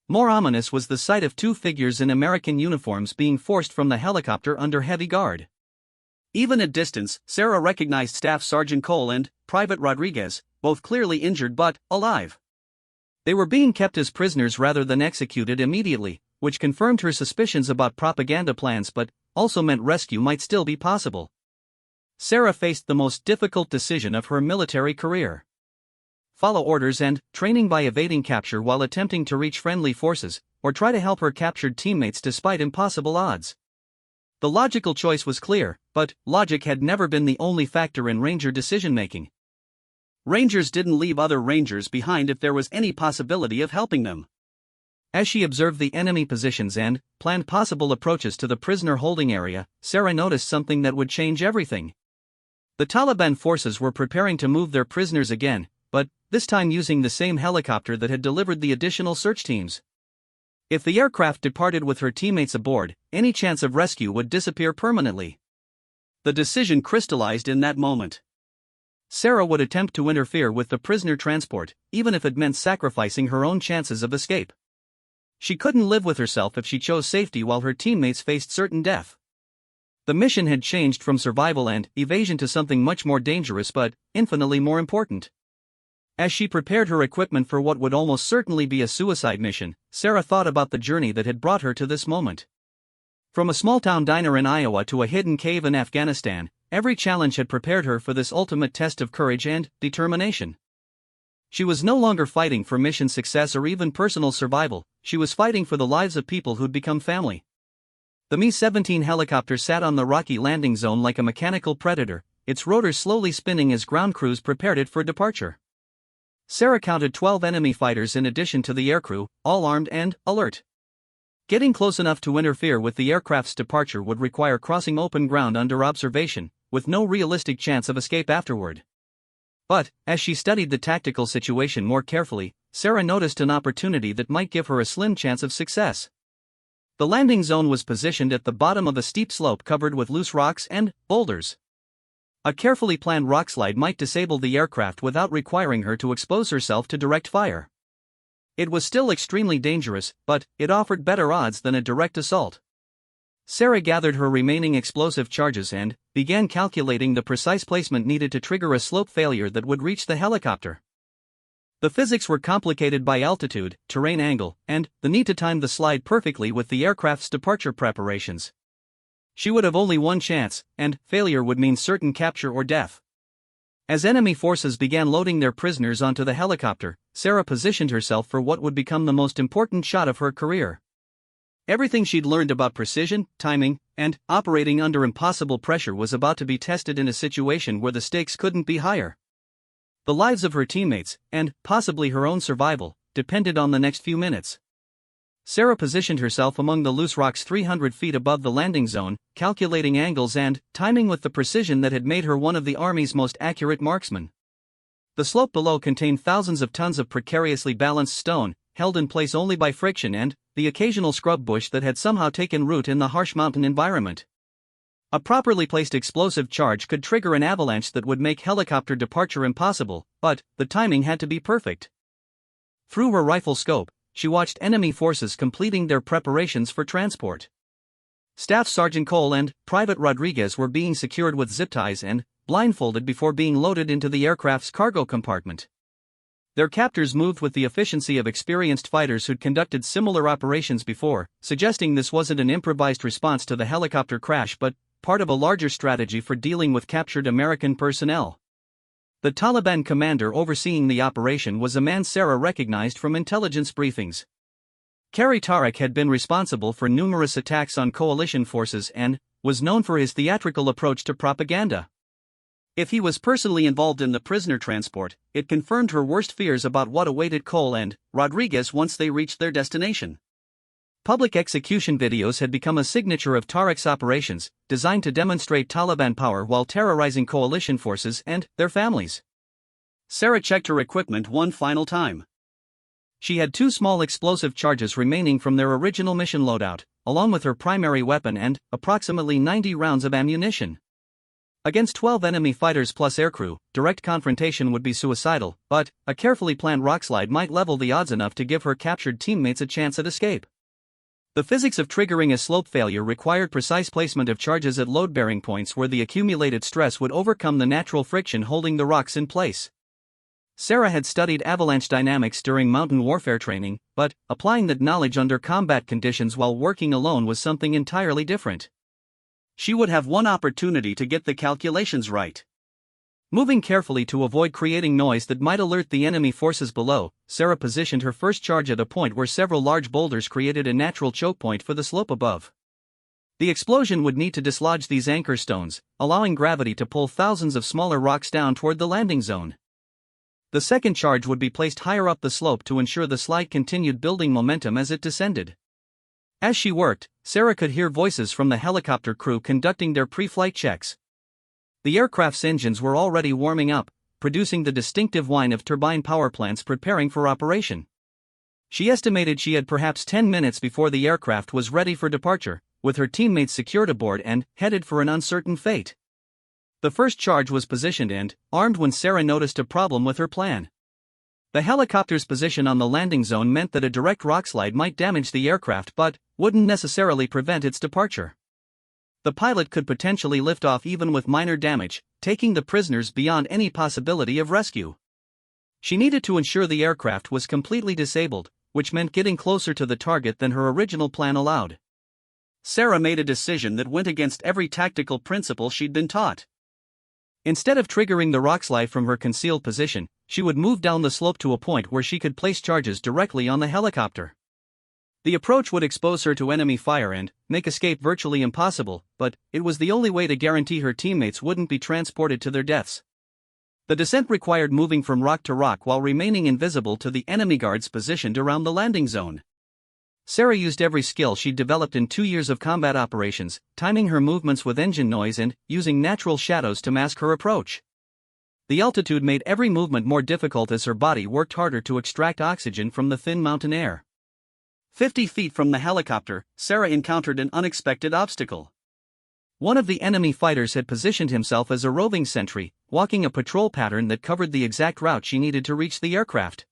More ominous was the sight of 2 figures in American uniforms being forced from the helicopter under heavy guard. Even at distance, Sarah recognized Staff Sergeant Cole and Private Rodriguez, both clearly injured but alive. They were being kept as prisoners rather than executed immediately, which confirmed her suspicions about propaganda plans but also meant rescue might still be possible. Sarah faced the most difficult decision of her military career. Follow orders and training by evading capture while attempting to reach friendly forces, or try to help her captured teammates despite impossible odds. The logical choice was clear, but logic had never been the only factor in Ranger decision-making. Rangers didn't leave other Rangers behind if there was any possibility of helping them. As she observed the enemy positions and planned possible approaches to the prisoner holding area, Sarah noticed something that would change everything. The Taliban forces were preparing to move their prisoners again, but this time using the same helicopter that had delivered the additional search teams. If the aircraft departed with her teammates aboard, any chance of rescue would disappear permanently. The decision crystallized in that moment. Sarah would attempt to interfere with the prisoner transport, even if it meant sacrificing her own chances of escape. She couldn't live with herself if she chose safety while her teammates faced certain death. The mission had changed from survival and evasion to something much more dangerous but infinitely more important. As she prepared her equipment for what would almost certainly be a suicide mission, Sarah thought about the journey that had brought her to this moment. From a small-town diner in Iowa to a hidden cave in Afghanistan, every challenge had prepared her for this ultimate test of courage and determination. She was no longer fighting for mission success or even personal survival, she was fighting for the lives of people who'd become family. The Mi-17 helicopter sat on the rocky landing zone like a mechanical predator, its rotors slowly spinning as ground crews prepared it for departure. Sarah counted 12 enemy fighters in addition to the aircrew, all armed and alert. Getting close enough to interfere with the aircraft's departure would require crossing open ground under observation, with no realistic chance of escape afterward. But, as she studied the tactical situation more carefully, Sarah noticed an opportunity that might give her a slim chance of success. The landing zone was positioned at the bottom of a steep slope covered with loose rocks and boulders. A carefully planned rockslide might disable the aircraft without requiring her to expose herself to direct fire. It was still extremely dangerous, but it offered better odds than a direct assault. Sarah gathered her remaining explosive charges and began calculating the precise placement needed to trigger a slope failure that would reach the helicopter. The physics were complicated by altitude, terrain angle, and the need to time the slide perfectly with the aircraft's departure preparations. She would have only one chance, and failure would mean certain capture or death. As enemy forces began loading their prisoners onto the helicopter, Sarah positioned herself for what would become the most important shot of her career. Everything she'd learned about precision, timing, and operating under impossible pressure was about to be tested in a situation where the stakes couldn't be higher. The lives of her teammates, and possibly her own survival, depended on the next few minutes. Sarah positioned herself among the loose rocks 300 feet above the landing zone, calculating angles and timing with the precision that had made her one of the Army's most accurate marksmen. The slope below contained thousands of tons of precariously balanced stone, held in place only by friction and the occasional scrub bush that had somehow taken root in the harsh mountain environment. A properly placed explosive charge could trigger an avalanche that would make helicopter departure impossible, but the timing had to be perfect. Through her rifle scope, she watched enemy forces completing their preparations for transport. Staff Sergeant Cole and Private Rodriguez were being secured with zip ties and blindfolded before being loaded into the aircraft's cargo compartment. Their captors moved with the efficiency of experienced fighters who'd conducted similar operations before, suggesting this wasn't an improvised response to the helicopter crash but part of a larger strategy for dealing with captured American personnel. The Taliban commander overseeing the operation was a man Sarah recognized from intelligence briefings. Kari Tariq had been responsible for numerous attacks on coalition forces and was known for his theatrical approach to propaganda. If he was personally involved in the prisoner transport, it confirmed her worst fears about what awaited Cole and Rodriguez once they reached their destination. Public execution videos had become a signature of Tariq's operations, designed to demonstrate Taliban power while terrorizing coalition forces and their families. Sarah checked her equipment one final time. She had 2 small explosive charges remaining from their original mission loadout, along with her primary weapon and approximately 90 rounds of ammunition. Against 12 enemy fighters plus aircrew, direct confrontation would be suicidal, but a carefully planned rockslide might level the odds enough to give her captured teammates a chance at escape. The physics of triggering a slope failure required precise placement of charges at load-bearing points where the accumulated stress would overcome the natural friction holding the rocks in place. Sarah had studied avalanche dynamics during mountain warfare training, but applying that knowledge under combat conditions while working alone was something entirely different. She would have one opportunity to get the calculations right. Moving carefully to avoid creating noise that might alert the enemy forces below, Sarah positioned her first charge at a point where several large boulders created a natural choke point for the slope above. The explosion would need to dislodge these anchor stones, allowing gravity to pull thousands of smaller rocks down toward the landing zone. The second charge would be placed higher up the slope to ensure the slide continued building momentum as it descended. As she worked, Sarah could hear voices from the helicopter crew conducting their pre-flight checks. The aircraft's engines were already warming up, producing the distinctive whine of turbine power plants preparing for operation. She estimated she had perhaps 10 minutes before the aircraft was ready for departure, with her teammates secured aboard and headed for an uncertain fate. The first charge was positioned and armed when Sarah noticed a problem with her plan. The helicopter's position on the landing zone meant that a direct rockslide might damage the aircraft but wouldn't necessarily prevent its departure. The pilot could potentially lift off even with minor damage, taking the prisoners beyond any possibility of rescue. She needed to ensure the aircraft was completely disabled, which meant getting closer to the target than her original plan allowed. Sarah made a decision that went against every tactical principle she'd been taught. Instead of triggering the rockslide from her concealed position, she would move down the slope to a point where she could place charges directly on the helicopter. The approach would expose her to enemy fire and make escape virtually impossible, but it was the only way to guarantee her teammates wouldn't be transported to their deaths. The descent required moving from rock to rock while remaining invisible to the enemy guards positioned around the landing zone. Sarah used every skill she'd developed in 2 years of combat operations, timing her movements with engine noise and using natural shadows to mask her approach. The altitude made every movement more difficult as her body worked harder to extract oxygen from the thin mountain air. 50 feet from the helicopter, Sarah encountered an unexpected obstacle. One of the enemy fighters had positioned himself as a roving sentry, walking a patrol pattern that covered the exact route she needed to reach the aircraft.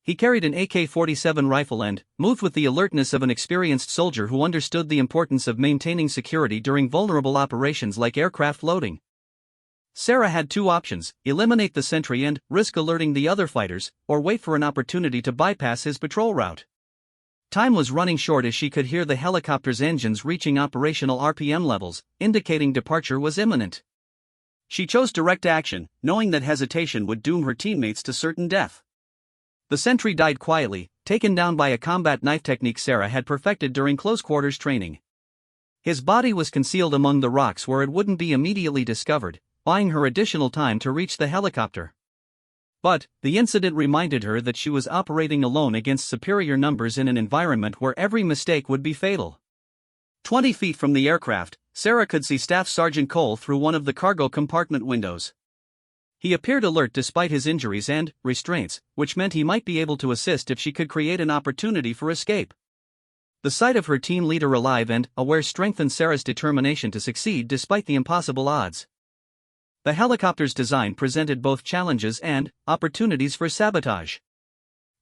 He carried an AK-47 rifle and moved with the alertness of an experienced soldier who understood the importance of maintaining security during vulnerable operations like aircraft loading. Sarah had two options: eliminate the sentry and risk alerting the other fighters, or wait for an opportunity to bypass his patrol route. Time was running short as she could hear the helicopter's engines reaching operational RPM levels, indicating departure was imminent. She chose direct action, knowing that hesitation would doom her teammates to certain death. The sentry died quietly, taken down by a combat knife technique Sarah had perfected during close-quarters training. His body was concealed among the rocks where it wouldn't be immediately discovered, buying her additional time to reach the helicopter. But the incident reminded her that she was operating alone against superior numbers in an environment where every mistake would be fatal. 20 feet from the aircraft, Sarah could see Staff Sergeant Cole through one of the cargo compartment windows. He appeared alert despite his injuries and restraints, which meant he might be able to assist if she could create an opportunity for escape. The sight of her team leader alive and aware strengthened Sarah's determination to succeed despite the impossible odds. The helicopter's design presented both challenges and opportunities for sabotage.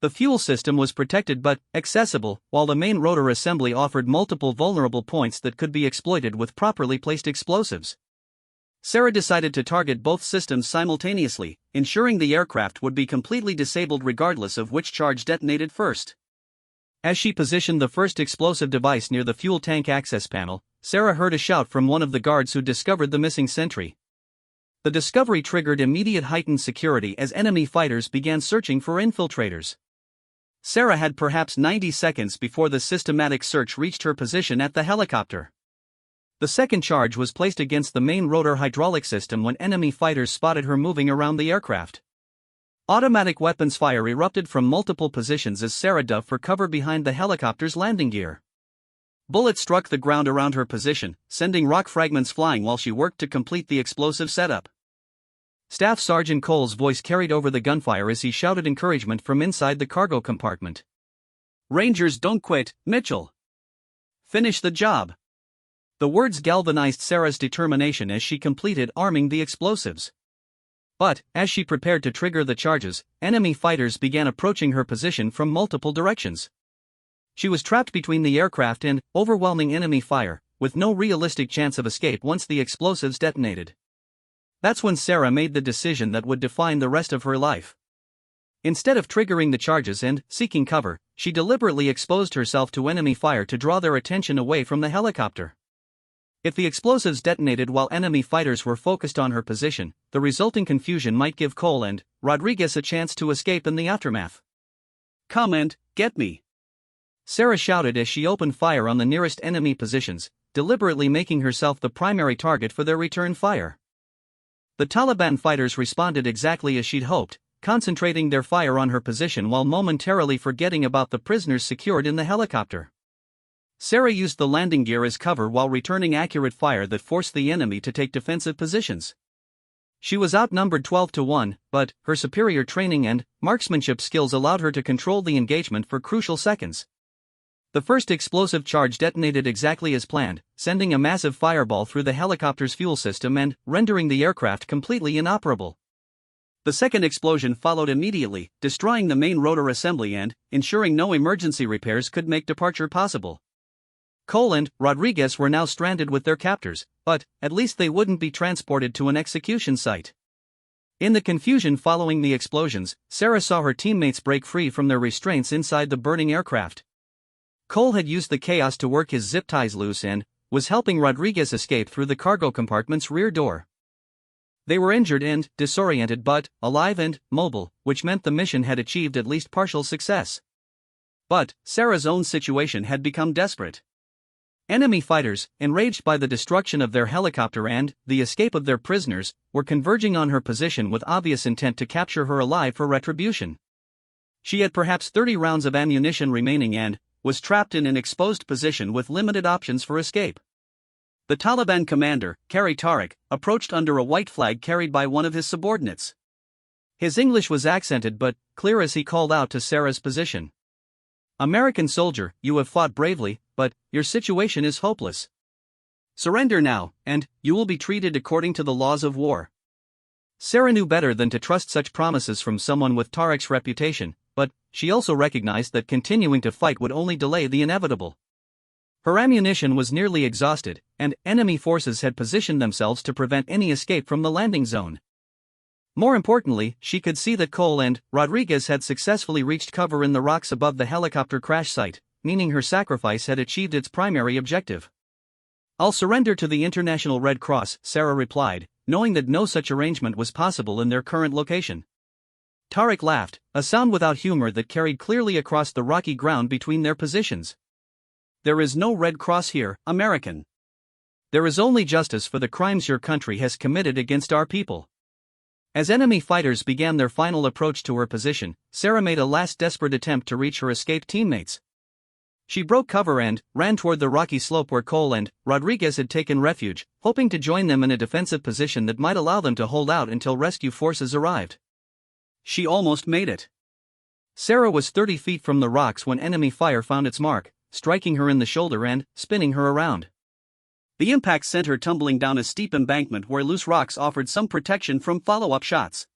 The fuel system was protected but accessible, while the main rotor assembly offered multiple vulnerable points that could be exploited with properly placed explosives. Sarah decided to target both systems simultaneously, ensuring the aircraft would be completely disabled regardless of which charge detonated first. As she positioned the first explosive device near the fuel tank access panel, Sarah heard a shout from one of the guards who discovered the missing sentry. The discovery triggered immediate heightened security as enemy fighters began searching for infiltrators. Sarah had perhaps 90 seconds before the systematic search reached her position at the helicopter. The second charge was placed against the main rotor hydraulic system when enemy fighters spotted her moving around the aircraft. Automatic weapons fire erupted from multiple positions as Sarah dove for cover behind the helicopter's landing gear. Bullets struck the ground around her position, sending rock fragments flying while she worked to complete the explosive setup. Staff Sergeant Cole's voice carried over the gunfire as he shouted encouragement from inside the cargo compartment. "Rangers don't quit, Mitchell. Finish the job." The words galvanized Sarah's determination as she completed arming the explosives. But, as she prepared to trigger the charges, enemy fighters began approaching her position from multiple directions. She was trapped between the aircraft and overwhelming enemy fire, with no realistic chance of escape once the explosives detonated. That's when Sarah made the decision that would define the rest of her life. Instead of triggering the charges and seeking cover, she deliberately exposed herself to enemy fire to draw their attention away from the helicopter. If the explosives detonated while enemy fighters were focused on her position, the resulting confusion might give Cole and Rodriguez a chance to escape in the aftermath. "Come and get me!" Sarah shouted as she opened fire on the nearest enemy positions, deliberately making herself the primary target for their return fire. The Taliban fighters responded exactly as she'd hoped, concentrating their fire on her position while momentarily forgetting about the prisoners secured in the helicopter. Sarah used the landing gear as cover while returning accurate fire that forced the enemy to take defensive positions. She was outnumbered 12-1, but her superior training and marksmanship skills allowed her to control the engagement for crucial seconds. The first explosive charge detonated exactly as planned, sending a massive fireball through the helicopter's fuel system and rendering the aircraft completely inoperable. The second explosion followed immediately, destroying the main rotor assembly and ensuring no emergency repairs could make departure possible. Cole and Rodriguez were now stranded with their captors, but at least they wouldn't be transported to an execution site. In the confusion following the explosions, Sarah saw her teammates break free from their restraints inside the burning aircraft. Cole had used the chaos to work his zip ties loose and was helping Rodriguez escape through the cargo compartment's rear door. They were injured and disoriented but alive and mobile, which meant the mission had achieved at least partial success. But Sarah's own situation had become desperate. Enemy fighters, enraged by the destruction of their helicopter and the escape of their prisoners, were converging on her position with obvious intent to capture her alive for retribution. She had perhaps 30 rounds of ammunition remaining and was trapped in an exposed position with limited options for escape. The Taliban commander, Qari Tariq, approached under a white flag carried by one of his subordinates. His English was accented but clear as he called out to Sarah's position. "American soldier, you have fought bravely, but your situation is hopeless. Surrender now, and you will be treated according to the laws of war." Sarah knew better than to trust such promises from someone with Tariq's reputation, but she also recognized that continuing to fight would only delay the inevitable. Her ammunition was nearly exhausted, and enemy forces had positioned themselves to prevent any escape from the landing zone. More importantly, she could see that Cole and Rodriguez had successfully reached cover in the rocks above the helicopter crash site, meaning her sacrifice had achieved its primary objective. "I'll surrender to the International Red Cross," Sarah replied, knowing that no such arrangement was possible in their current location. Tariq laughed, a sound without humor that carried clearly across the rocky ground between their positions. "There is no Red Cross here, American. There is only justice for the crimes your country has committed against our people." As enemy fighters began their final approach to her position, Sarah made a last desperate attempt to reach her escaped teammates. She broke cover and ran toward the rocky slope where Cole and Rodriguez had taken refuge, hoping to join them in a defensive position that might allow them to hold out until rescue forces arrived. She almost made it. Sarah was 30 feet from the rocks when enemy fire found its mark, striking her in the shoulder and spinning her around. The impact sent her tumbling down a steep embankment where loose rocks offered some protection from follow-up shots.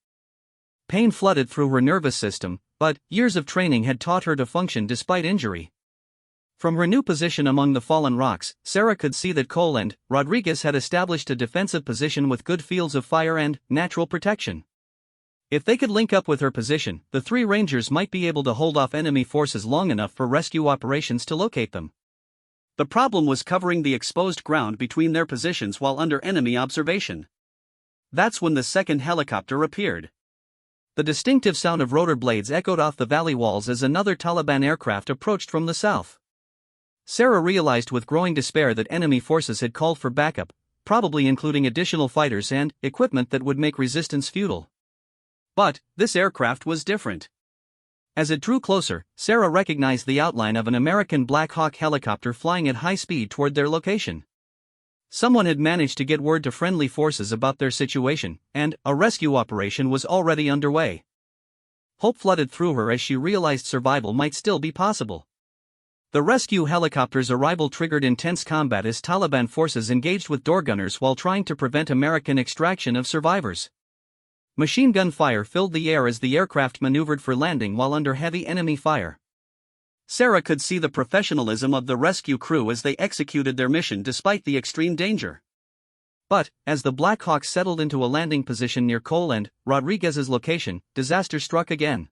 Pain flooded through her nervous system, but years of training had taught her to function despite injury. From her new position among the fallen rocks, Sarah could see that Cole and Rodriguez had established a defensive position with good fields of fire and natural protection. If they could link up with her position, the three Rangers might be able to hold off enemy forces long enough for rescue operations to locate them. The problem was covering the exposed ground between their positions while under enemy observation. That's when the second helicopter appeared. The distinctive sound of rotor blades echoed off the valley walls as another Taliban aircraft approached from the south. Sarah realized with growing despair that enemy forces had called for backup, probably including additional fighters and equipment that would make resistance futile. But this aircraft was different. As it drew closer, Sarah recognized the outline of an American Black Hawk helicopter flying at high speed toward their location. Someone had managed to get word to friendly forces about their situation, and a rescue operation was already underway. Hope flooded through her as she realized survival might still be possible. The rescue helicopter's arrival triggered intense combat as Taliban forces engaged with door gunners while trying to prevent American extraction of survivors. Machine gun fire filled the air as the aircraft maneuvered for landing while under heavy enemy fire. Sarah could see the professionalism of the rescue crew as they executed their mission despite the extreme danger. But, as the Black Hawk settled into a landing position near Cole and Rodriguez's location, disaster struck again.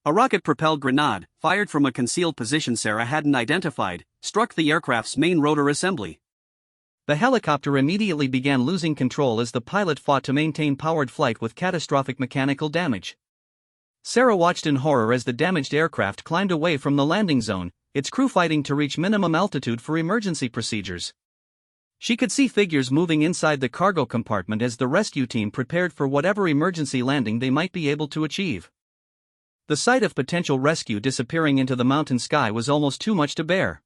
A rocket-propelled grenade, fired from a concealed position Sarah hadn't identified, struck the aircraft's main rotor assembly. The helicopter immediately began losing control as the pilot fought to maintain powered flight with catastrophic mechanical damage. Sarah watched in horror as the damaged aircraft climbed away from the landing zone, its crew fighting to reach minimum altitude for emergency procedures. She could see figures moving inside the cargo compartment as the rescue team prepared for whatever emergency landing they might be able to achieve. The sight of potential rescue disappearing into the mountain sky was almost too much to bear.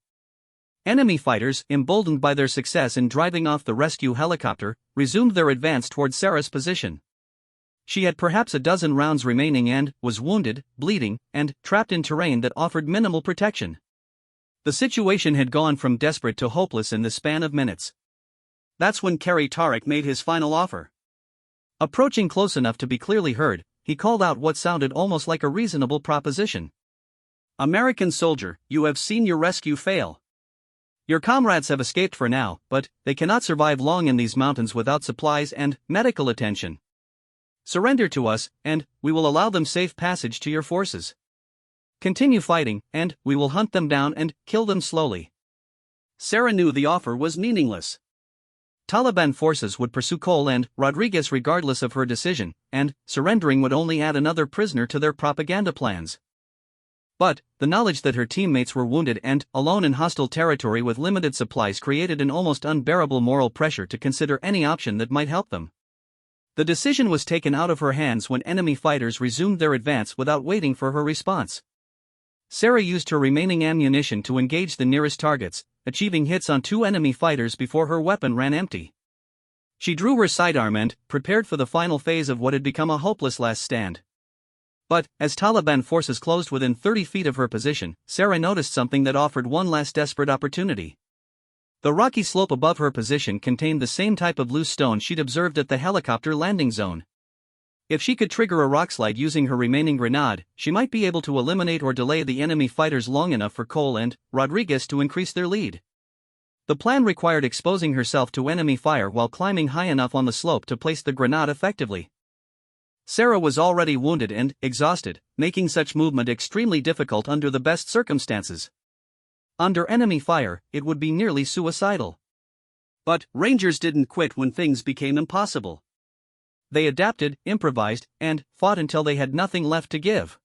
Enemy fighters, emboldened by their success in driving off the rescue helicopter, resumed their advance towards Sarah's position. She had perhaps a dozen rounds remaining and was wounded, bleeding, and trapped in terrain that offered minimal protection. The situation had gone from desperate to hopeless in the span of minutes. That's when Kerry Tarek made his final offer. Approaching close enough to be clearly heard, he called out what sounded almost like a reasonable proposition. "American soldier, you have seen your rescue fail. Your comrades have escaped for now, but they cannot survive long in these mountains without supplies and medical attention. Surrender to us, and we will allow them safe passage to your forces. Continue fighting, and we will hunt them down and kill them slowly." Sarah knew the offer was meaningless. Taliban forces would pursue Cole and Rodriguez regardless of her decision, and surrendering would only add another prisoner to their propaganda plans. But the knowledge that her teammates were wounded and alone in hostile territory with limited supplies created an almost unbearable moral pressure to consider any option that might help them. The decision was taken out of her hands when enemy fighters resumed their advance without waiting for her response. Sarah used her remaining ammunition to engage the nearest targets, achieving hits on 2 enemy fighters before her weapon ran empty. She drew her sidearm and prepared for the final phase of what had become a hopeless last stand. But, as Taliban forces closed within 30 feet of her position, Sarah noticed something that offered one last desperate opportunity. The rocky slope above her position contained the same type of loose stone she'd observed at the helicopter landing zone. If she could trigger a rockslide using her remaining grenade, she might be able to eliminate or delay the enemy fighters long enough for Cole and Rodriguez to increase their lead. The plan required exposing herself to enemy fire while climbing high enough on the slope to place the grenade effectively. Sarah was already wounded and exhausted, making such movement extremely difficult under the best circumstances. Under enemy fire, it would be nearly suicidal. But Rangers didn't quit when things became impossible. They adapted, improvised, and fought until they had nothing left to give.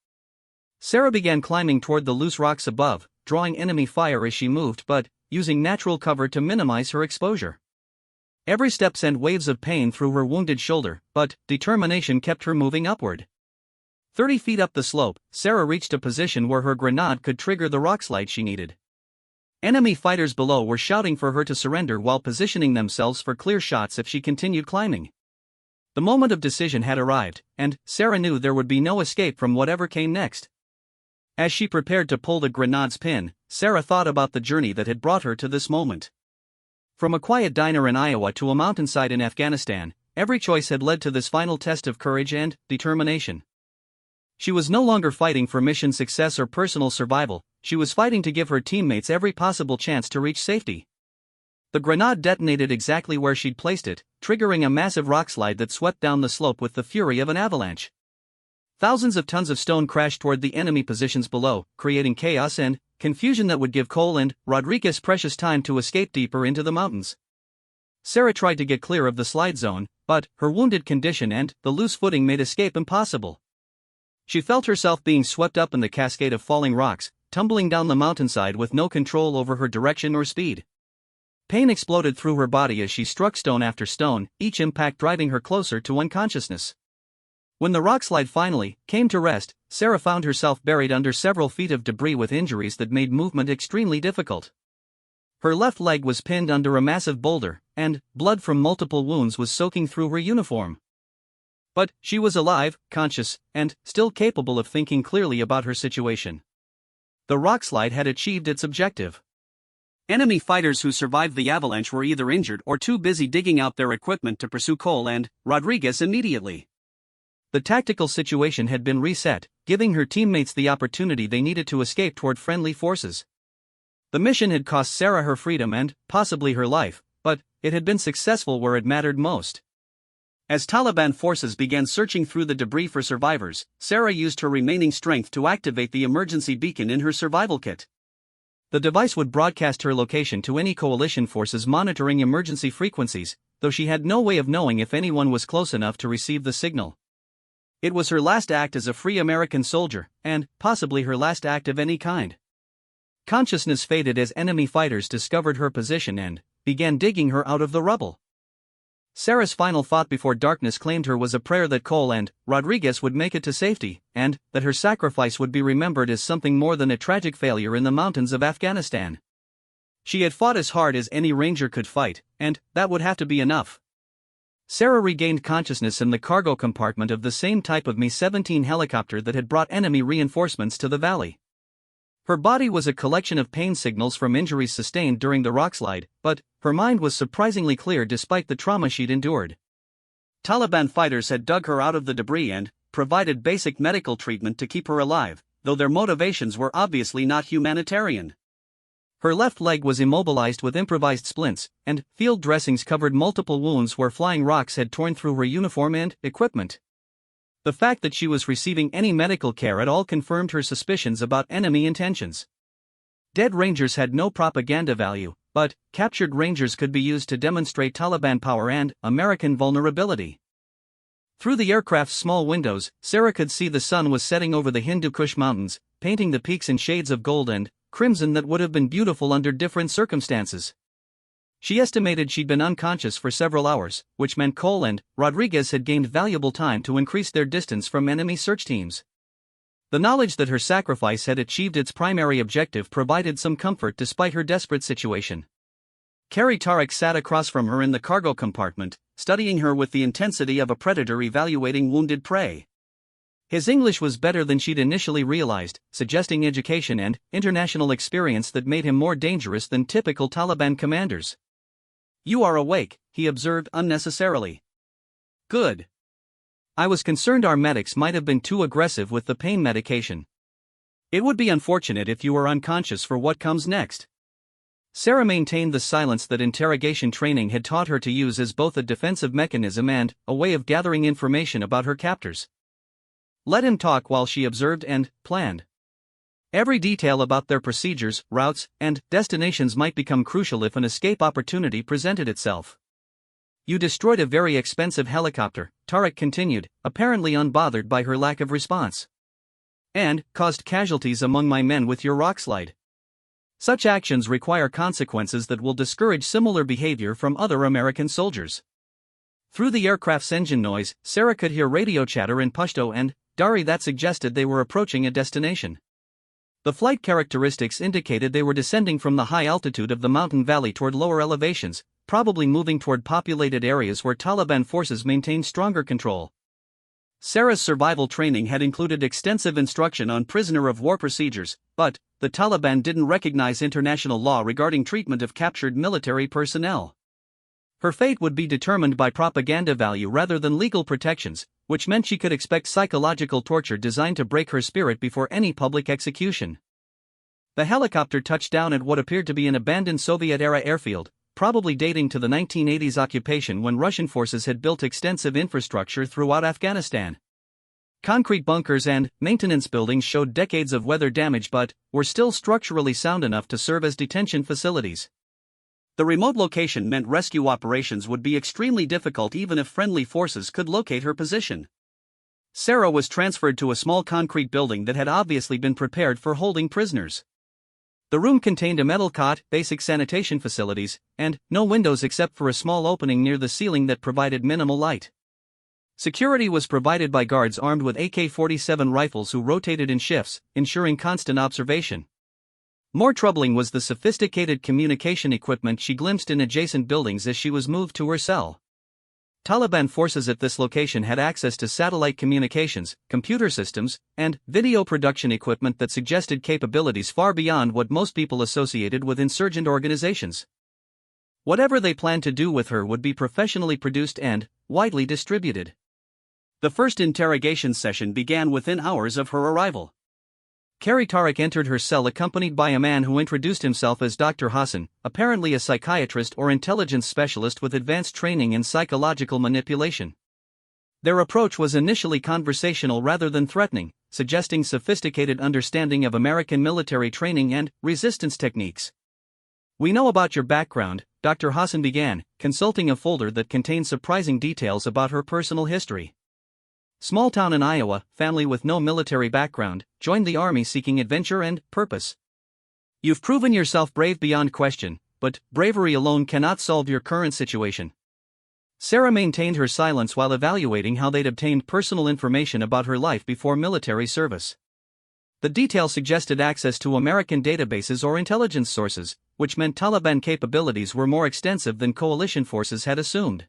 Sarah began climbing toward the loose rocks above, drawing enemy fire as she moved but using natural cover to minimize her exposure. Every step sent waves of pain through her wounded shoulder, but determination kept her moving upward. 30 feet up the slope, Sarah reached a position where her grenade could trigger the rockslide she needed. Enemy fighters below were shouting for her to surrender while positioning themselves for clear shots if she continued climbing. The moment of decision had arrived, and Sarah knew there would be no escape from whatever came next. As she prepared to pull the grenade's pin, Sarah thought about the journey that had brought her to this moment. From a quiet diner in Iowa to a mountainside in Afghanistan, every choice had led to this final test of courage and determination. She was no longer fighting for mission success or personal survival, she was fighting to give her teammates every possible chance to reach safety. The grenade detonated exactly where she'd placed it, triggering a massive rockslide that swept down the slope with the fury of an avalanche. Thousands of tons of stone crashed toward the enemy positions below, creating chaos and confusion that would give Cole and Rodriguez precious time to escape deeper into the mountains. Sarah tried to get clear of the slide zone, but her wounded condition and the loose footing made escape impossible. She felt herself being swept up in the cascade of falling rocks, tumbling down the mountainside with no control over her direction or speed. Pain exploded through her body as she struck stone after stone, each impact driving her closer to unconsciousness. When the rockslide finally came to rest, Sarah found herself buried under several feet of debris with injuries that made movement extremely difficult. Her left leg was pinned under a massive boulder, and blood from multiple wounds was soaking through her uniform. But she was alive, conscious, and still capable of thinking clearly about her situation. The rockslide had achieved its objective. Enemy fighters who survived the avalanche were either injured or too busy digging out their equipment to pursue Cole and Rodriguez immediately. The tactical situation had been reset, giving her teammates the opportunity they needed to escape toward friendly forces. The mission had cost Sarah her freedom and possibly her life, but it had been successful where it mattered most. As Taliban forces began searching through the debris for survivors, Sarah used her remaining strength to activate the emergency beacon in her survival kit. The device would broadcast her location to any coalition forces monitoring emergency frequencies, though she had no way of knowing if anyone was close enough to receive the signal. It was her last act as a free American soldier, and possibly her last act of any kind. Consciousness faded as enemy fighters discovered her position and began digging her out of the rubble. Sarah's final thought before darkness claimed her was a prayer that Cole and Rodriguez would make it to safety, and that her sacrifice would be remembered as something more than a tragic failure in the mountains of Afghanistan. She had fought as hard as any ranger could fight, and that would have to be enough. Sarah regained consciousness in the cargo compartment of the same type of Mi-17 helicopter that had brought enemy reinforcements to the valley. Her body was a collection of pain signals from injuries sustained during the rockslide, but her mind was surprisingly clear despite the trauma she'd endured. Taliban fighters had dug her out of the debris and provided basic medical treatment to keep her alive, though their motivations were obviously not humanitarian. Her left leg was immobilized with improvised splints, and field dressings covered multiple wounds where flying rocks had torn through her uniform and equipment. The fact that she was receiving any medical care at all confirmed her suspicions about enemy intentions. Dead Rangers had no propaganda value, but captured Rangers could be used to demonstrate Taliban power and American vulnerability. Through the aircraft's small windows, Sarah could see the sun was setting over the Hindu Kush Mountains, painting the peaks in shades of gold and crimson that would have been beautiful under different circumstances. She estimated she'd been unconscious for several hours, which meant Cole and Rodriguez had gained valuable time to increase their distance from enemy search teams. The knowledge that her sacrifice had achieved its primary objective provided some comfort despite her desperate situation. Kerry Tarek sat across from her in the cargo compartment, studying her with the intensity of a predator evaluating wounded prey. His English was better than she'd initially realized, suggesting education and international experience that made him more dangerous than typical Taliban commanders. "You are awake," he observed unnecessarily. "Good. I was concerned our medics might have been too aggressive with the pain medication. It would be unfortunate if you were unconscious for what comes next." Sarah maintained the silence that interrogation training had taught her to use as both a defensive mechanism and a way of gathering information about her captors. Let him talk while she observed and planned. Every detail about their procedures, routes, and destinations might become crucial if an escape opportunity presented itself. "You destroyed a very expensive helicopter," Tarek continued, apparently unbothered by her lack of response. "And caused casualties among my men with your rockslide. Such actions require consequences that will discourage similar behavior from other American soldiers." Through the aircraft's engine noise, Sarah could hear radio chatter in Pashto and Dari that suggested they were approaching a destination. The flight characteristics indicated they were descending from the high altitude of the mountain valley toward lower elevations, probably moving toward populated areas where Taliban forces maintained stronger control. Sarah's survival training had included extensive instruction on prisoner of war procedures, but the Taliban didn't recognize international law regarding treatment of captured military personnel. Her fate would be determined by propaganda value rather than legal protections, which meant she could expect psychological torture designed to break her spirit before any public execution. The helicopter touched down at what appeared to be an abandoned Soviet-era airfield, probably dating to the 1980s occupation when Russian forces had built extensive infrastructure throughout Afghanistan. Concrete bunkers and maintenance buildings showed decades of weather damage but were still structurally sound enough to serve as detention facilities. The remote location meant rescue operations would be extremely difficult even if friendly forces could locate her position. Sarah was transferred to a small concrete building that had obviously been prepared for holding prisoners. The room contained a metal cot, basic sanitation facilities, and no windows except for a small opening near the ceiling that provided minimal light. Security was provided by guards armed with AK-47 rifles who rotated in shifts, ensuring constant observation. More troubling was the sophisticated communication equipment she glimpsed in adjacent buildings as she was moved to her cell. Taliban forces at this location had access to satellite communications, computer systems, and video production equipment that suggested capabilities far beyond what most people associated with insurgent organizations. Whatever they planned to do with her would be professionally produced and widely distributed. The first interrogation session began within hours of her arrival. Kerry Tarek entered her cell accompanied by a man who introduced himself as Dr. Hassan, apparently a psychiatrist or intelligence specialist with advanced training in psychological manipulation. Their approach was initially conversational rather than threatening, suggesting sophisticated understanding of American military training and resistance techniques. "We know about your background," Dr. Hassan began, consulting a folder that contained surprising details about her personal history. Small town in Iowa, family with no military background, joined the army seeking adventure and purpose. "You've proven yourself brave beyond question, but bravery alone cannot solve your current situation." Sarah maintained her silence while evaluating how they'd obtained personal information about her life before military service. The details suggested access to American databases or intelligence sources, which meant Taliban capabilities were more extensive than coalition forces had assumed.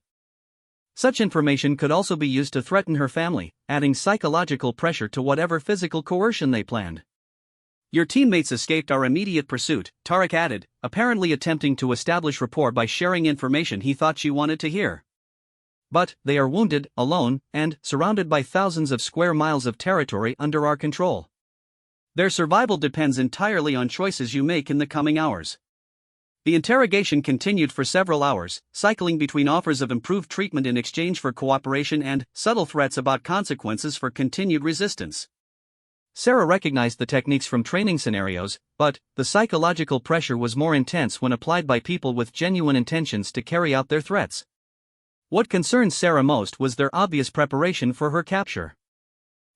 Such information could also be used to threaten her family, adding psychological pressure to whatever physical coercion they planned. "Your teammates escaped our immediate pursuit," Tariq added, apparently attempting to establish rapport by sharing information he thought she wanted to hear. "But they are wounded, alone, and surrounded by thousands of square miles of territory under our control. Their survival depends entirely on choices you make in the coming hours." The interrogation continued for several hours, cycling between offers of improved treatment in exchange for cooperation and subtle threats about consequences for continued resistance. Sarah recognized the techniques from training scenarios, but the psychological pressure was more intense when applied by people with genuine intentions to carry out their threats. What concerned Sarah most was their obvious preparation for her capture.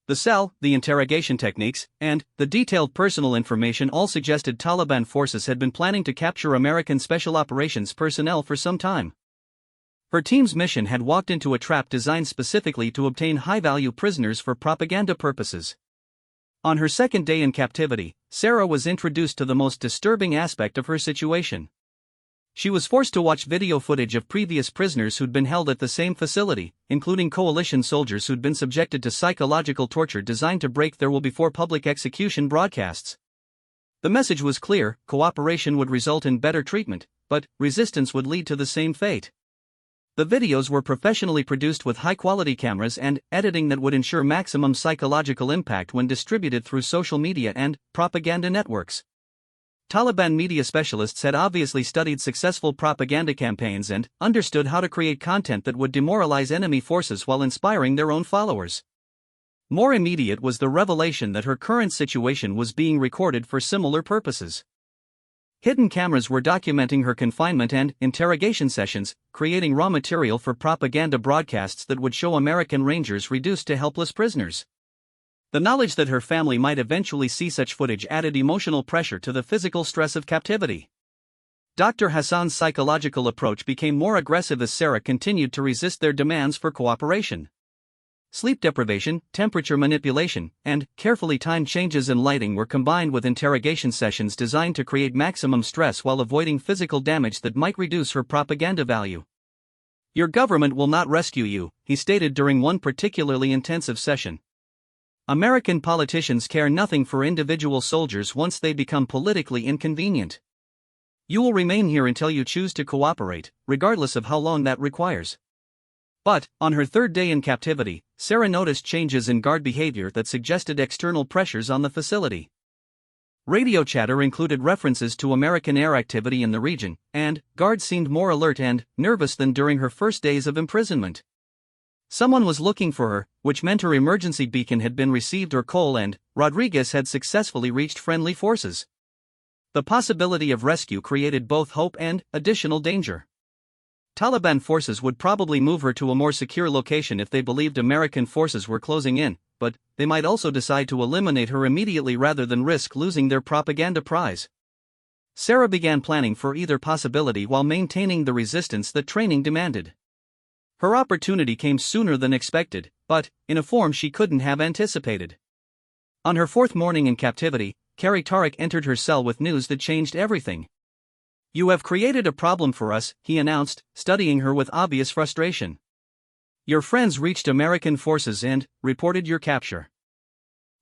The cell, the interrogation techniques, and the detailed personal information all suggested Taliban forces had been planning to capture American Special Operations personnel for some time. Her team's mission had walked into a trap designed specifically to obtain high-value prisoners for propaganda purposes. On her second day in captivity, Sarah was introduced to the most disturbing aspect of her situation. She was forced to watch video footage of previous prisoners who'd been held at the same facility, including coalition soldiers who'd been subjected to psychological torture designed to break their will before public execution broadcasts. The message was clear: cooperation would result in better treatment, but resistance would lead to the same fate. The videos were professionally produced with high-quality cameras and editing that would ensure maximum psychological impact when distributed through social media and propaganda networks. Taliban media specialists had obviously studied successful propaganda campaigns and understood how to create content that would demoralize enemy forces while inspiring their own followers. More immediate was the revelation that her current situation was being recorded for similar purposes. Hidden cameras were documenting her confinement and interrogation sessions, creating raw material for propaganda broadcasts that would show American Rangers reduced to helpless prisoners. The knowledge that her family might eventually see such footage added emotional pressure to the physical stress of captivity. Dr. Hassan's psychological approach became more aggressive as Sarah continued to resist their demands for cooperation. Sleep deprivation, temperature manipulation, and carefully timed changes in lighting were combined with interrogation sessions designed to create maximum stress while avoiding physical damage that might reduce her propaganda value. "Your government will not rescue you," he stated during one particularly intensive session. "American politicians care nothing for individual soldiers once they become politically inconvenient. You will remain here until you choose to cooperate, regardless of how long that requires." But, on her third day in captivity, Sarah noticed changes in guard behavior that suggested external pressures on the facility. Radio chatter included references to American air activity in the region, and guards seemed more alert and nervous than during her first days of imprisonment. Someone was looking for her, which meant her emergency beacon had been received or Cole and Rodriguez had successfully reached friendly forces. The possibility of rescue created both hope and additional danger. Taliban forces would probably move her to a more secure location if they believed American forces were closing in, but they might also decide to eliminate her immediately rather than risk losing their propaganda prize. Sarah began planning for either possibility while maintaining the resistance that training demanded. Her opportunity came sooner than expected, but in a form she couldn't have anticipated. On her fourth morning in captivity, Carrie Tariq entered her cell with news that changed everything. "You have created a problem for us," he announced, studying her with obvious frustration. "Your friends reached American forces and reported your capture.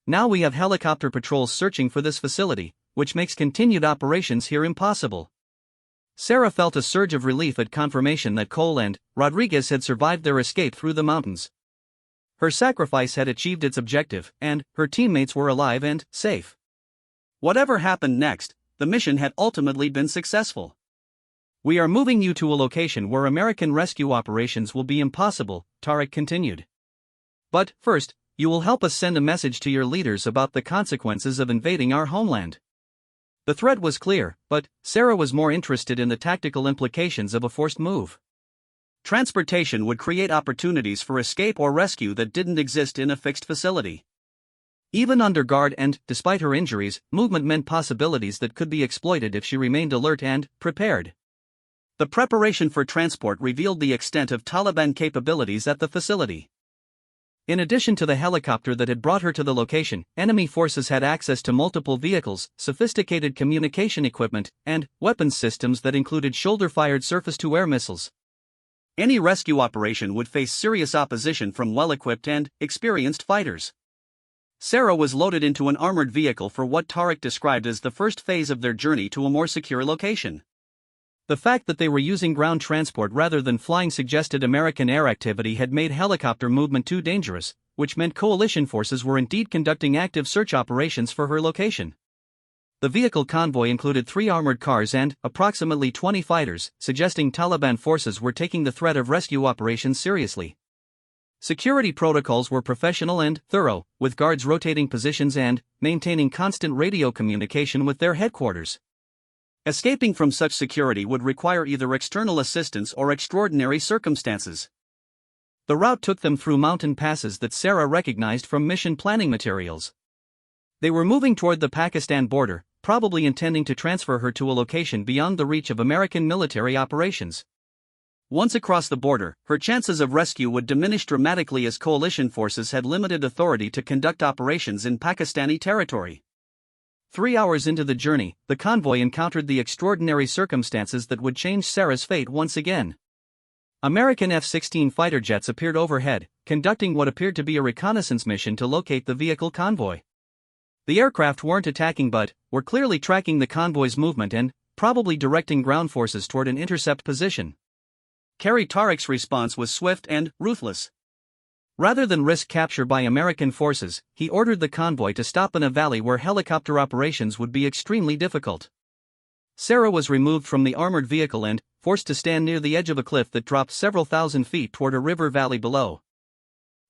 Now we have helicopter patrols searching for this facility, which makes continued operations here impossible." Sarah felt a surge of relief at confirmation that Cole and Rodriguez had survived their escape through the mountains. Her sacrifice had achieved its objective, and her teammates were alive and safe. Whatever happened next, the mission had ultimately been successful. "We are moving you to a location where American rescue operations will be impossible," Tariq continued. "But first, you will help us send a message to your leaders about the consequences of invading our homeland. The threat was clear, but Sarah was more interested in the tactical implications of a forced move. Transportation would create opportunities for escape or rescue that didn't exist in a fixed facility. Even under guard and, despite her injuries, movement meant possibilities that could be exploited if she remained alert and prepared. The preparation for transport revealed the extent of Taliban capabilities at the facility. In addition to the helicopter that had brought her to the location, enemy forces had access to multiple vehicles, sophisticated communication equipment, and weapons systems that included shoulder-fired surface-to-air missiles. Any rescue operation would face serious opposition from well-equipped and experienced fighters. Sarah was loaded into an armored vehicle for what Tariq described as the first phase of their journey to a more secure location. The fact that they were using ground transport rather than flying suggested American air activity had made helicopter movement too dangerous, which meant coalition forces were indeed conducting active search operations for her location. The vehicle convoy included 3 armored cars and approximately 20 fighters, suggesting Taliban forces were taking the threat of rescue operations seriously. Security protocols were professional and thorough, with guards rotating positions and maintaining constant radio communication with their headquarters. Escaping from such security would require either external assistance or extraordinary circumstances. The route took them through mountain passes that Sarah recognized from mission planning materials. They were moving toward the Pakistan border, probably intending to transfer her to a location beyond the reach of American military operations. Once across the border, her chances of rescue would diminish dramatically as coalition forces had limited authority to conduct operations in Pakistani territory. 3 hours into the journey, the convoy encountered the extraordinary circumstances that would change Sarah's fate once again. American F-16 fighter jets appeared overhead, conducting what appeared to be a reconnaissance mission to locate the vehicle convoy. The aircraft weren't attacking but were clearly tracking the convoy's movement and probably directing ground forces toward an intercept position. Kerry Tariq's response was swift and ruthless. Rather than risk capture by American forces, he ordered the convoy to stop in a valley where helicopter operations would be extremely difficult. Sarah was removed from the armored vehicle and forced to stand near the edge of a cliff that dropped several thousand feet toward a river valley below.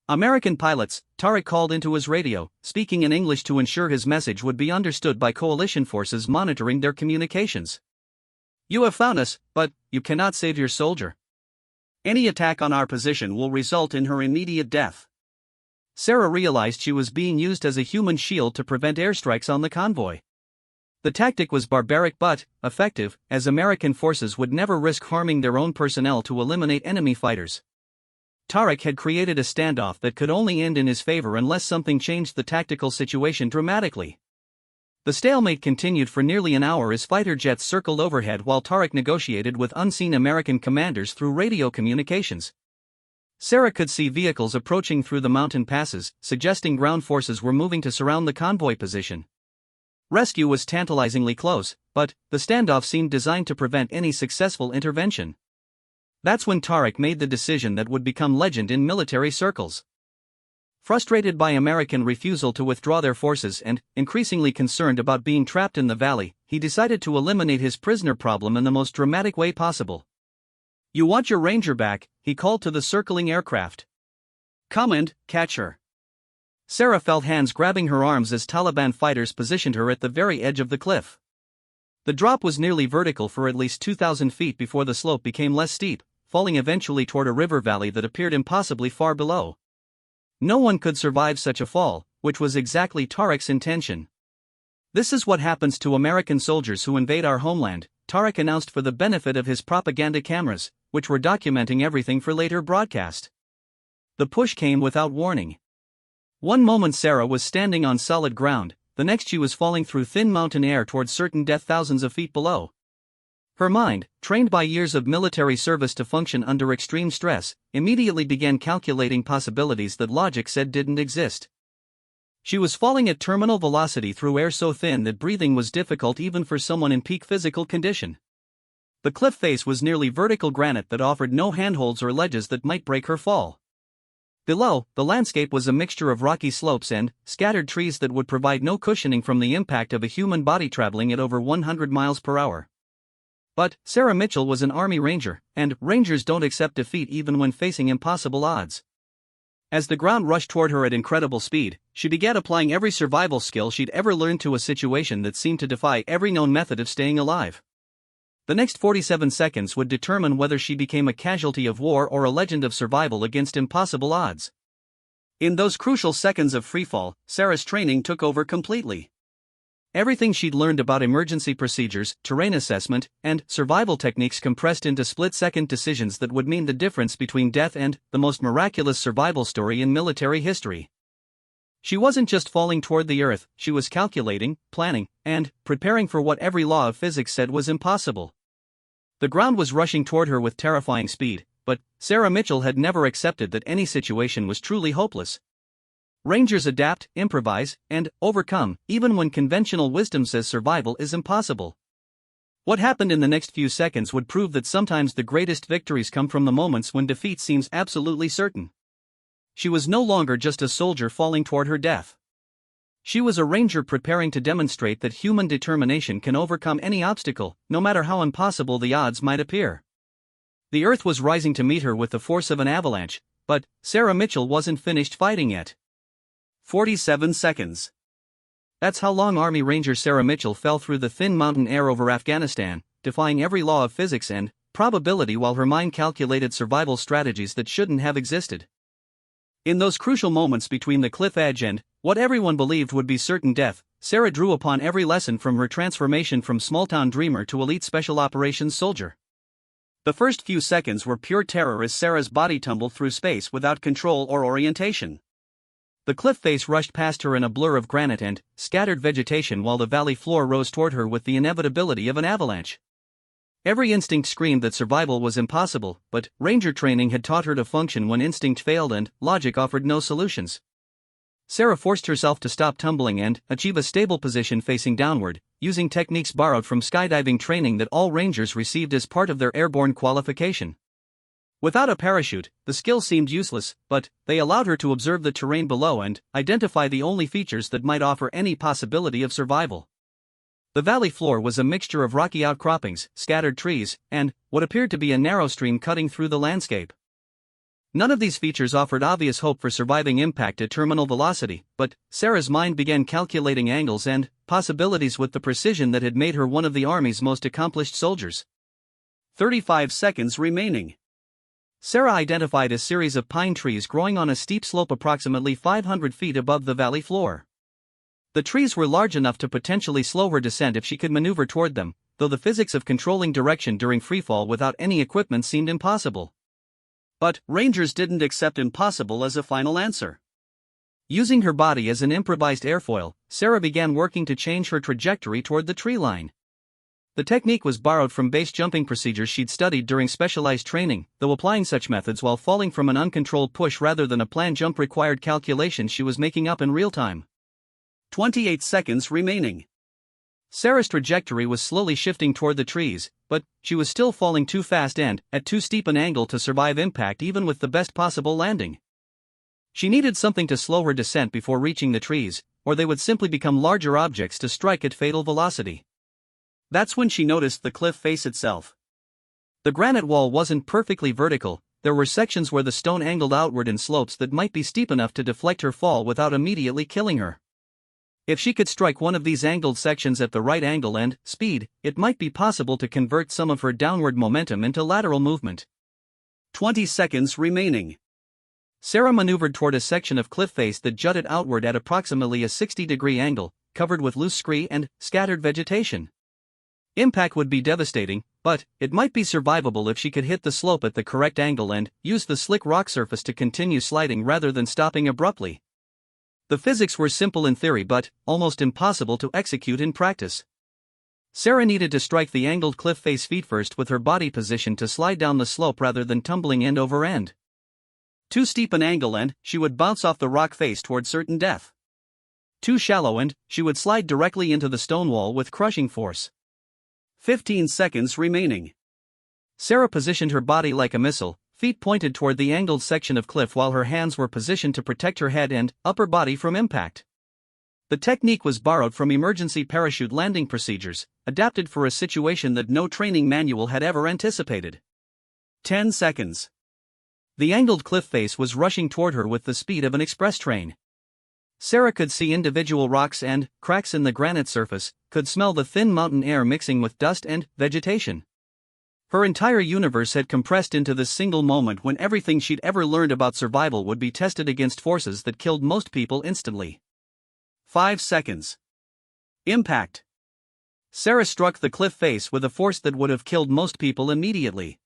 American pilots, Tariq called into his radio, speaking in English to ensure his message would be understood by coalition forces monitoring their communications. "You have found us, but you cannot save your soldier. Any attack on our position will result in her immediate death." Sarah realized she was being used as a human shield to prevent airstrikes on the convoy. The tactic was barbaric but effective, as American forces would never risk harming their own personnel to eliminate enemy fighters. Tariq had created a standoff that could only end in his favor unless something changed the tactical situation dramatically. The stalemate continued for nearly an hour as fighter jets circled overhead while Tariq negotiated with unseen American commanders through radio communications. Sarah could see vehicles approaching through the mountain passes, suggesting ground forces were moving to surround the convoy position. Rescue was tantalizingly close, but the standoff seemed designed to prevent any successful intervention. That's when Tariq made the decision that would become legend in military circles. Frustrated by American refusal to withdraw their forces and increasingly concerned about being trapped in the valley, he decided to eliminate his prisoner problem in the most dramatic way possible. "You want your Ranger back," he called to the circling aircraft. "Come and catch her." Sarah felt hands grabbing her arms as Taliban fighters positioned her at the very edge of the cliff. The drop was nearly vertical for at least 2,000 feet before the slope became less steep, falling eventually toward a river valley that appeared impossibly far below. No one could survive such a fall, which was exactly Tariq's intention. "This is what happens to American soldiers who invade our homeland," Tariq announced for the benefit of his propaganda cameras, which were documenting everything for later broadcast. The push came without warning. One moment Sarah was standing on solid ground, the next she was falling through thin mountain air towards certain death thousands of feet below. Her mind, trained by years of military service to function under extreme stress, immediately began calculating possibilities that logic said didn't exist. She was falling at terminal velocity through air so thin that breathing was difficult even for someone in peak physical condition. The cliff face was nearly vertical granite that offered no handholds or ledges that might break her fall. Below, the landscape was a mixture of rocky slopes and scattered trees that would provide no cushioning from the impact of a human body traveling at over 100 miles per hour. But Sarah Mitchell was an Army Ranger, and Rangers don't accept defeat even when facing impossible odds. As the ground rushed toward her at incredible speed, she began applying every survival skill she'd ever learned to a situation that seemed to defy every known method of staying alive. The next 47 seconds would determine whether she became a casualty of war or a legend of survival against impossible odds. In those crucial seconds of freefall, Sarah's training took over completely. Everything she'd learned about emergency procedures, terrain assessment, and survival techniques compressed into split-second decisions that would mean the difference between death and the most miraculous survival story in military history. She wasn't just falling toward the earth, she was calculating, planning, and preparing for what every law of physics said was impossible. The ground was rushing toward her with terrifying speed, but Sarah Mitchell had never accepted that any situation was truly hopeless. Rangers adapt, improvise, and overcome, even when conventional wisdom says survival is impossible. What happened in the next few seconds would prove that sometimes the greatest victories come from the moments when defeat seems absolutely certain. She was no longer just a soldier falling toward her death. She was a ranger preparing to demonstrate that human determination can overcome any obstacle, no matter how impossible the odds might appear. The earth was rising to meet her with the force of an avalanche, but Sarah Mitchell wasn't finished fighting yet. 47 seconds. That's how long Army Ranger Sarah Mitchell fell through the thin mountain air over Afghanistan, defying every law of physics and probability while her mind calculated survival strategies that shouldn't have existed. In those crucial moments between the cliff edge and what everyone believed would be certain death, Sarah drew upon every lesson from her transformation from small-town dreamer to elite special operations soldier. The first few seconds were pure terror as Sarah's body tumbled through space without control or orientation. The cliff face rushed past her in a blur of granite and scattered vegetation while the valley floor rose toward her with the inevitability of an avalanche. Every instinct screamed that survival was impossible, but ranger training had taught her to function when instinct failed and logic offered no solutions. Sarah forced herself to stop tumbling and achieve a stable position facing downward, using techniques borrowed from skydiving training that all rangers received as part of their airborne qualification. Without a parachute, the skill seemed useless, but they allowed her to observe the terrain below and identify the only features that might offer any possibility of survival. The valley floor was a mixture of rocky outcroppings, scattered trees, and what appeared to be a narrow stream cutting through the landscape. None of these features offered obvious hope for surviving impact at terminal velocity, but Sarah's mind began calculating angles and possibilities with the precision that had made her one of the Army's most accomplished soldiers. 35 seconds remaining. Sarah identified a series of pine trees growing on a steep slope approximately 500 feet above the valley floor. The trees were large enough to potentially slow her descent if she could maneuver toward them, though the physics of controlling direction during freefall without any equipment seemed impossible. But Rangers didn't accept impossible as a final answer. Using her body as an improvised airfoil, Sarah began working to change her trajectory toward the tree line. The technique was borrowed from base jumping procedures she'd studied during specialized training, though applying such methods while falling from an uncontrolled push rather than a planned jump required calculations she was making up in real time. 28 seconds remaining. Sarah's trajectory was slowly shifting toward the trees, but she was still falling too fast and at too steep an angle to survive impact even with the best possible landing. She needed something to slow her descent before reaching the trees, or they would simply become larger objects to strike at fatal velocity. That's when she noticed the cliff face itself. The granite wall wasn't perfectly vertical, there were sections where the stone angled outward in slopes that might be steep enough to deflect her fall without immediately killing her. If she could strike one of these angled sections at the right angle and speed, it might be possible to convert some of her downward momentum into lateral movement. 20 seconds remaining. Sarah maneuvered toward a section of cliff face that jutted outward at approximately a 60-degree angle, covered with loose scree and scattered vegetation. Impact would be devastating, but it might be survivable if she could hit the slope at the correct angle and use the slick rock surface to continue sliding rather than stopping abruptly. The physics were simple in theory but almost impossible to execute in practice. Sarah needed to strike the angled cliff face feet first with her body positioned to slide down the slope rather than tumbling end over end. Too steep an angle and she would bounce off the rock face toward certain death. Too shallow and she would slide directly into the stone wall with crushing force. 15 seconds remaining. Sarah positioned her body like a missile, feet pointed toward the angled section of cliff while her hands were positioned to protect her head and upper body from impact. The technique was borrowed from emergency parachute landing procedures, adapted for a situation that no training manual had ever anticipated. 10 seconds. The angled cliff face was rushing toward her with the speed of an express train. Sarah could see individual rocks and cracks in the granite surface, could smell the thin mountain air mixing with dust and vegetation. Her entire universe had compressed into this single moment when everything she'd ever learned about survival would be tested against forces that killed most people instantly. 5 seconds. Impact. Sarah struck the cliff face with a force that would have killed most people immediately.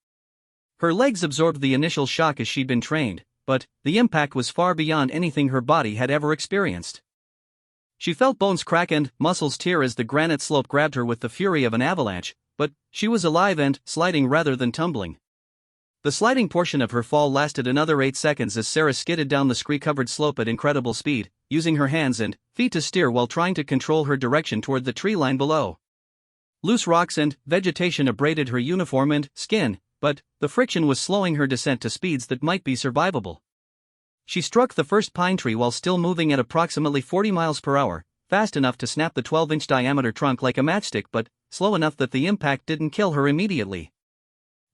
Her legs absorbed the initial shock as she'd been trained, but the impact was far beyond anything her body had ever experienced. She felt bones crack and muscles tear as the granite slope grabbed her with the fury of an avalanche, but she was alive and sliding rather than tumbling. The sliding portion of her fall lasted another 8 seconds as Sarah skidded down the scree-covered slope at incredible speed, using her hands and feet to steer while trying to control her direction toward the tree line below. Loose rocks and vegetation abraded her uniform and skin, but the friction was slowing her descent to speeds that might be survivable. She struck the first pine tree while still moving at approximately 40 miles per hour, fast enough to snap the 12-inch diameter trunk like a matchstick but slow enough that the impact didn't kill her immediately.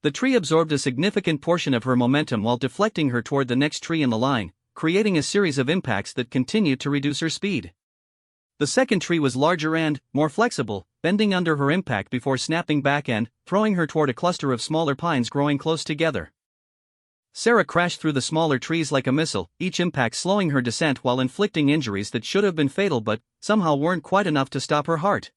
The tree absorbed a significant portion of her momentum while deflecting her toward the next tree in the line, creating a series of impacts that continued to reduce her speed. The second tree was larger and more flexible, bending under her impact before snapping back and throwing her toward a cluster of smaller pines growing close together. Sarah crashed through the smaller trees like a missile, each impact slowing her descent while inflicting injuries that should have been fatal but somehow weren't quite enough to stop her heart.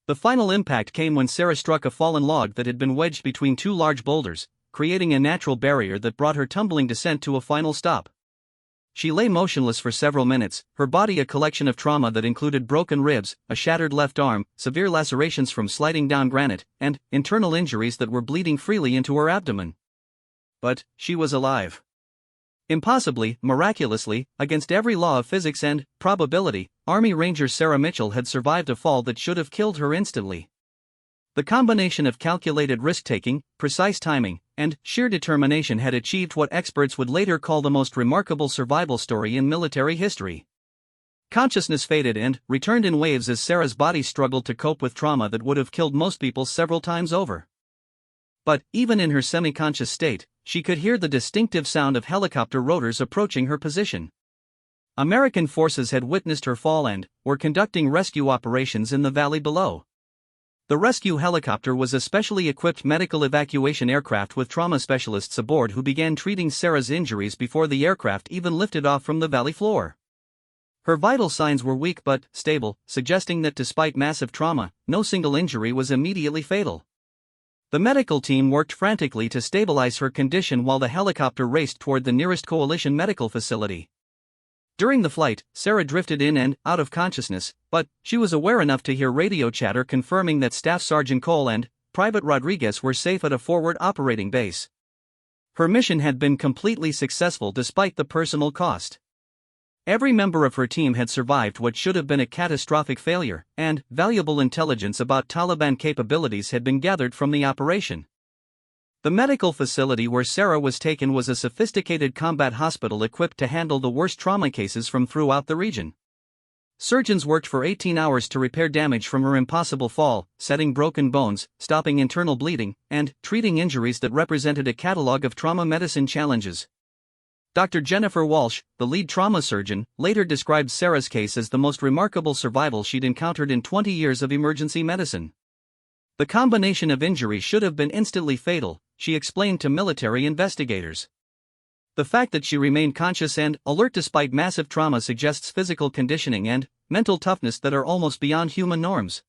The final impact came when Sarah struck a fallen log that had been wedged between two large boulders, creating a natural barrier that brought her tumbling descent to a final stop. She lay motionless for several minutes, her body a collection of trauma that included broken ribs, a shattered left arm, severe lacerations from sliding down granite, and internal injuries that were bleeding freely into her abdomen. But she was alive. Impossibly, miraculously, against every law of physics and probability, Army Ranger Sarah Mitchell had survived a fall that should have killed her instantly. The combination of calculated risk-taking, precise timing, and sheer determination had achieved what experts would later call the most remarkable survival story in military history. Consciousness faded and returned in waves as Sarah's body struggled to cope with trauma that would have killed most people several times over. But even in her semi-conscious state, she could hear the distinctive sound of helicopter rotors approaching her position. American forces had witnessed her fall and were conducting rescue operations in the valley below. The rescue helicopter was a specially equipped medical evacuation aircraft with trauma specialists aboard who began treating Sarah's injuries before the aircraft even lifted off from the valley floor. Her vital signs were weak but stable, suggesting that despite massive trauma, no single injury was immediately fatal. The medical team worked frantically to stabilize her condition while the helicopter raced toward the nearest coalition medical facility. During the flight, Sarah drifted in and out of consciousness, but she was aware enough to hear radio chatter confirming that Staff Sergeant Cole and Private Rodriguez were safe at a forward operating base. Her mission had been completely successful despite the personal cost. Every member of her team had survived what should have been a catastrophic failure, and valuable intelligence about Taliban capabilities had been gathered from the operation. The medical facility where Sarah was taken was a sophisticated combat hospital equipped to handle the worst trauma cases from throughout the region. Surgeons worked for 18 hours to repair damage from her impossible fall, setting broken bones, stopping internal bleeding, and treating injuries that represented a catalog of trauma medicine challenges. Dr. Jennifer Walsh, the lead trauma surgeon, later described Sarah's case as the most remarkable survival she'd encountered in 20 years of emergency medicine. The combination of injuries should have been instantly fatal, she explained to military investigators. The fact that she remained conscious and alert despite massive trauma suggests physical conditioning and mental toughness that are almost beyond human norms.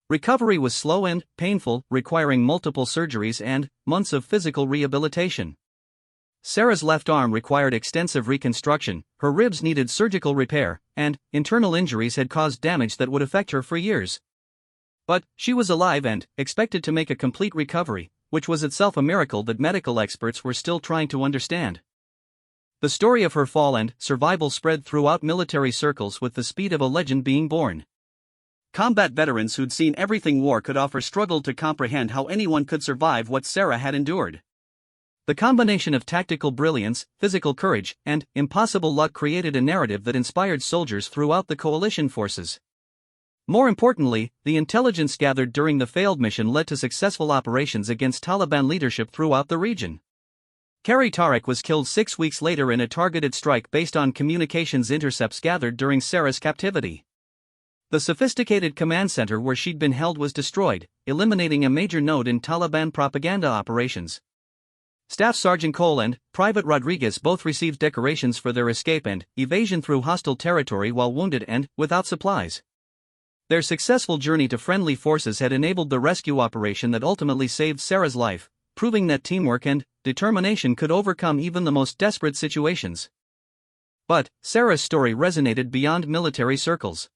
Recovery was slow and painful, requiring multiple surgeries and months of physical rehabilitation. Sarah's left arm required extensive reconstruction, her ribs needed surgical repair, and internal injuries had caused damage that would affect her for years. But she was alive and expected to make a complete recovery, which was itself a miracle that medical experts were still trying to understand. The story of her fall and survival spread throughout military circles with the speed of a legend being born. Combat veterans who'd seen everything war could offer struggled to comprehend how anyone could survive what Sarah had endured. The combination of tactical brilliance, physical courage, and impossible luck created a narrative that inspired soldiers throughout the coalition forces. More importantly, the intelligence gathered during the failed mission led to successful operations against Taliban leadership throughout the region. Carrie Tarek was killed 6 weeks later in a targeted strike based on communications intercepts gathered during Sarah's captivity. The sophisticated command center where she'd been held was destroyed, eliminating a major node in Taliban propaganda operations. Staff Sergeant Cole and Private Rodriguez both received decorations for their escape and evasion through hostile territory while wounded and without supplies. Their successful journey to friendly forces had enabled the rescue operation that ultimately saved Sarah's life, proving that teamwork and determination could overcome even the most desperate situations. But Sarah's story resonated beyond military circles.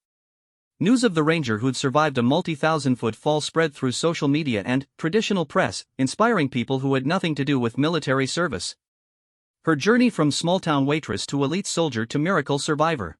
News of the Ranger who'd survived a multi-thousand-foot fall spread through social media and traditional press, inspiring people who had nothing to do with military service. Her journey from small-town waitress to elite soldier to miracle survivor.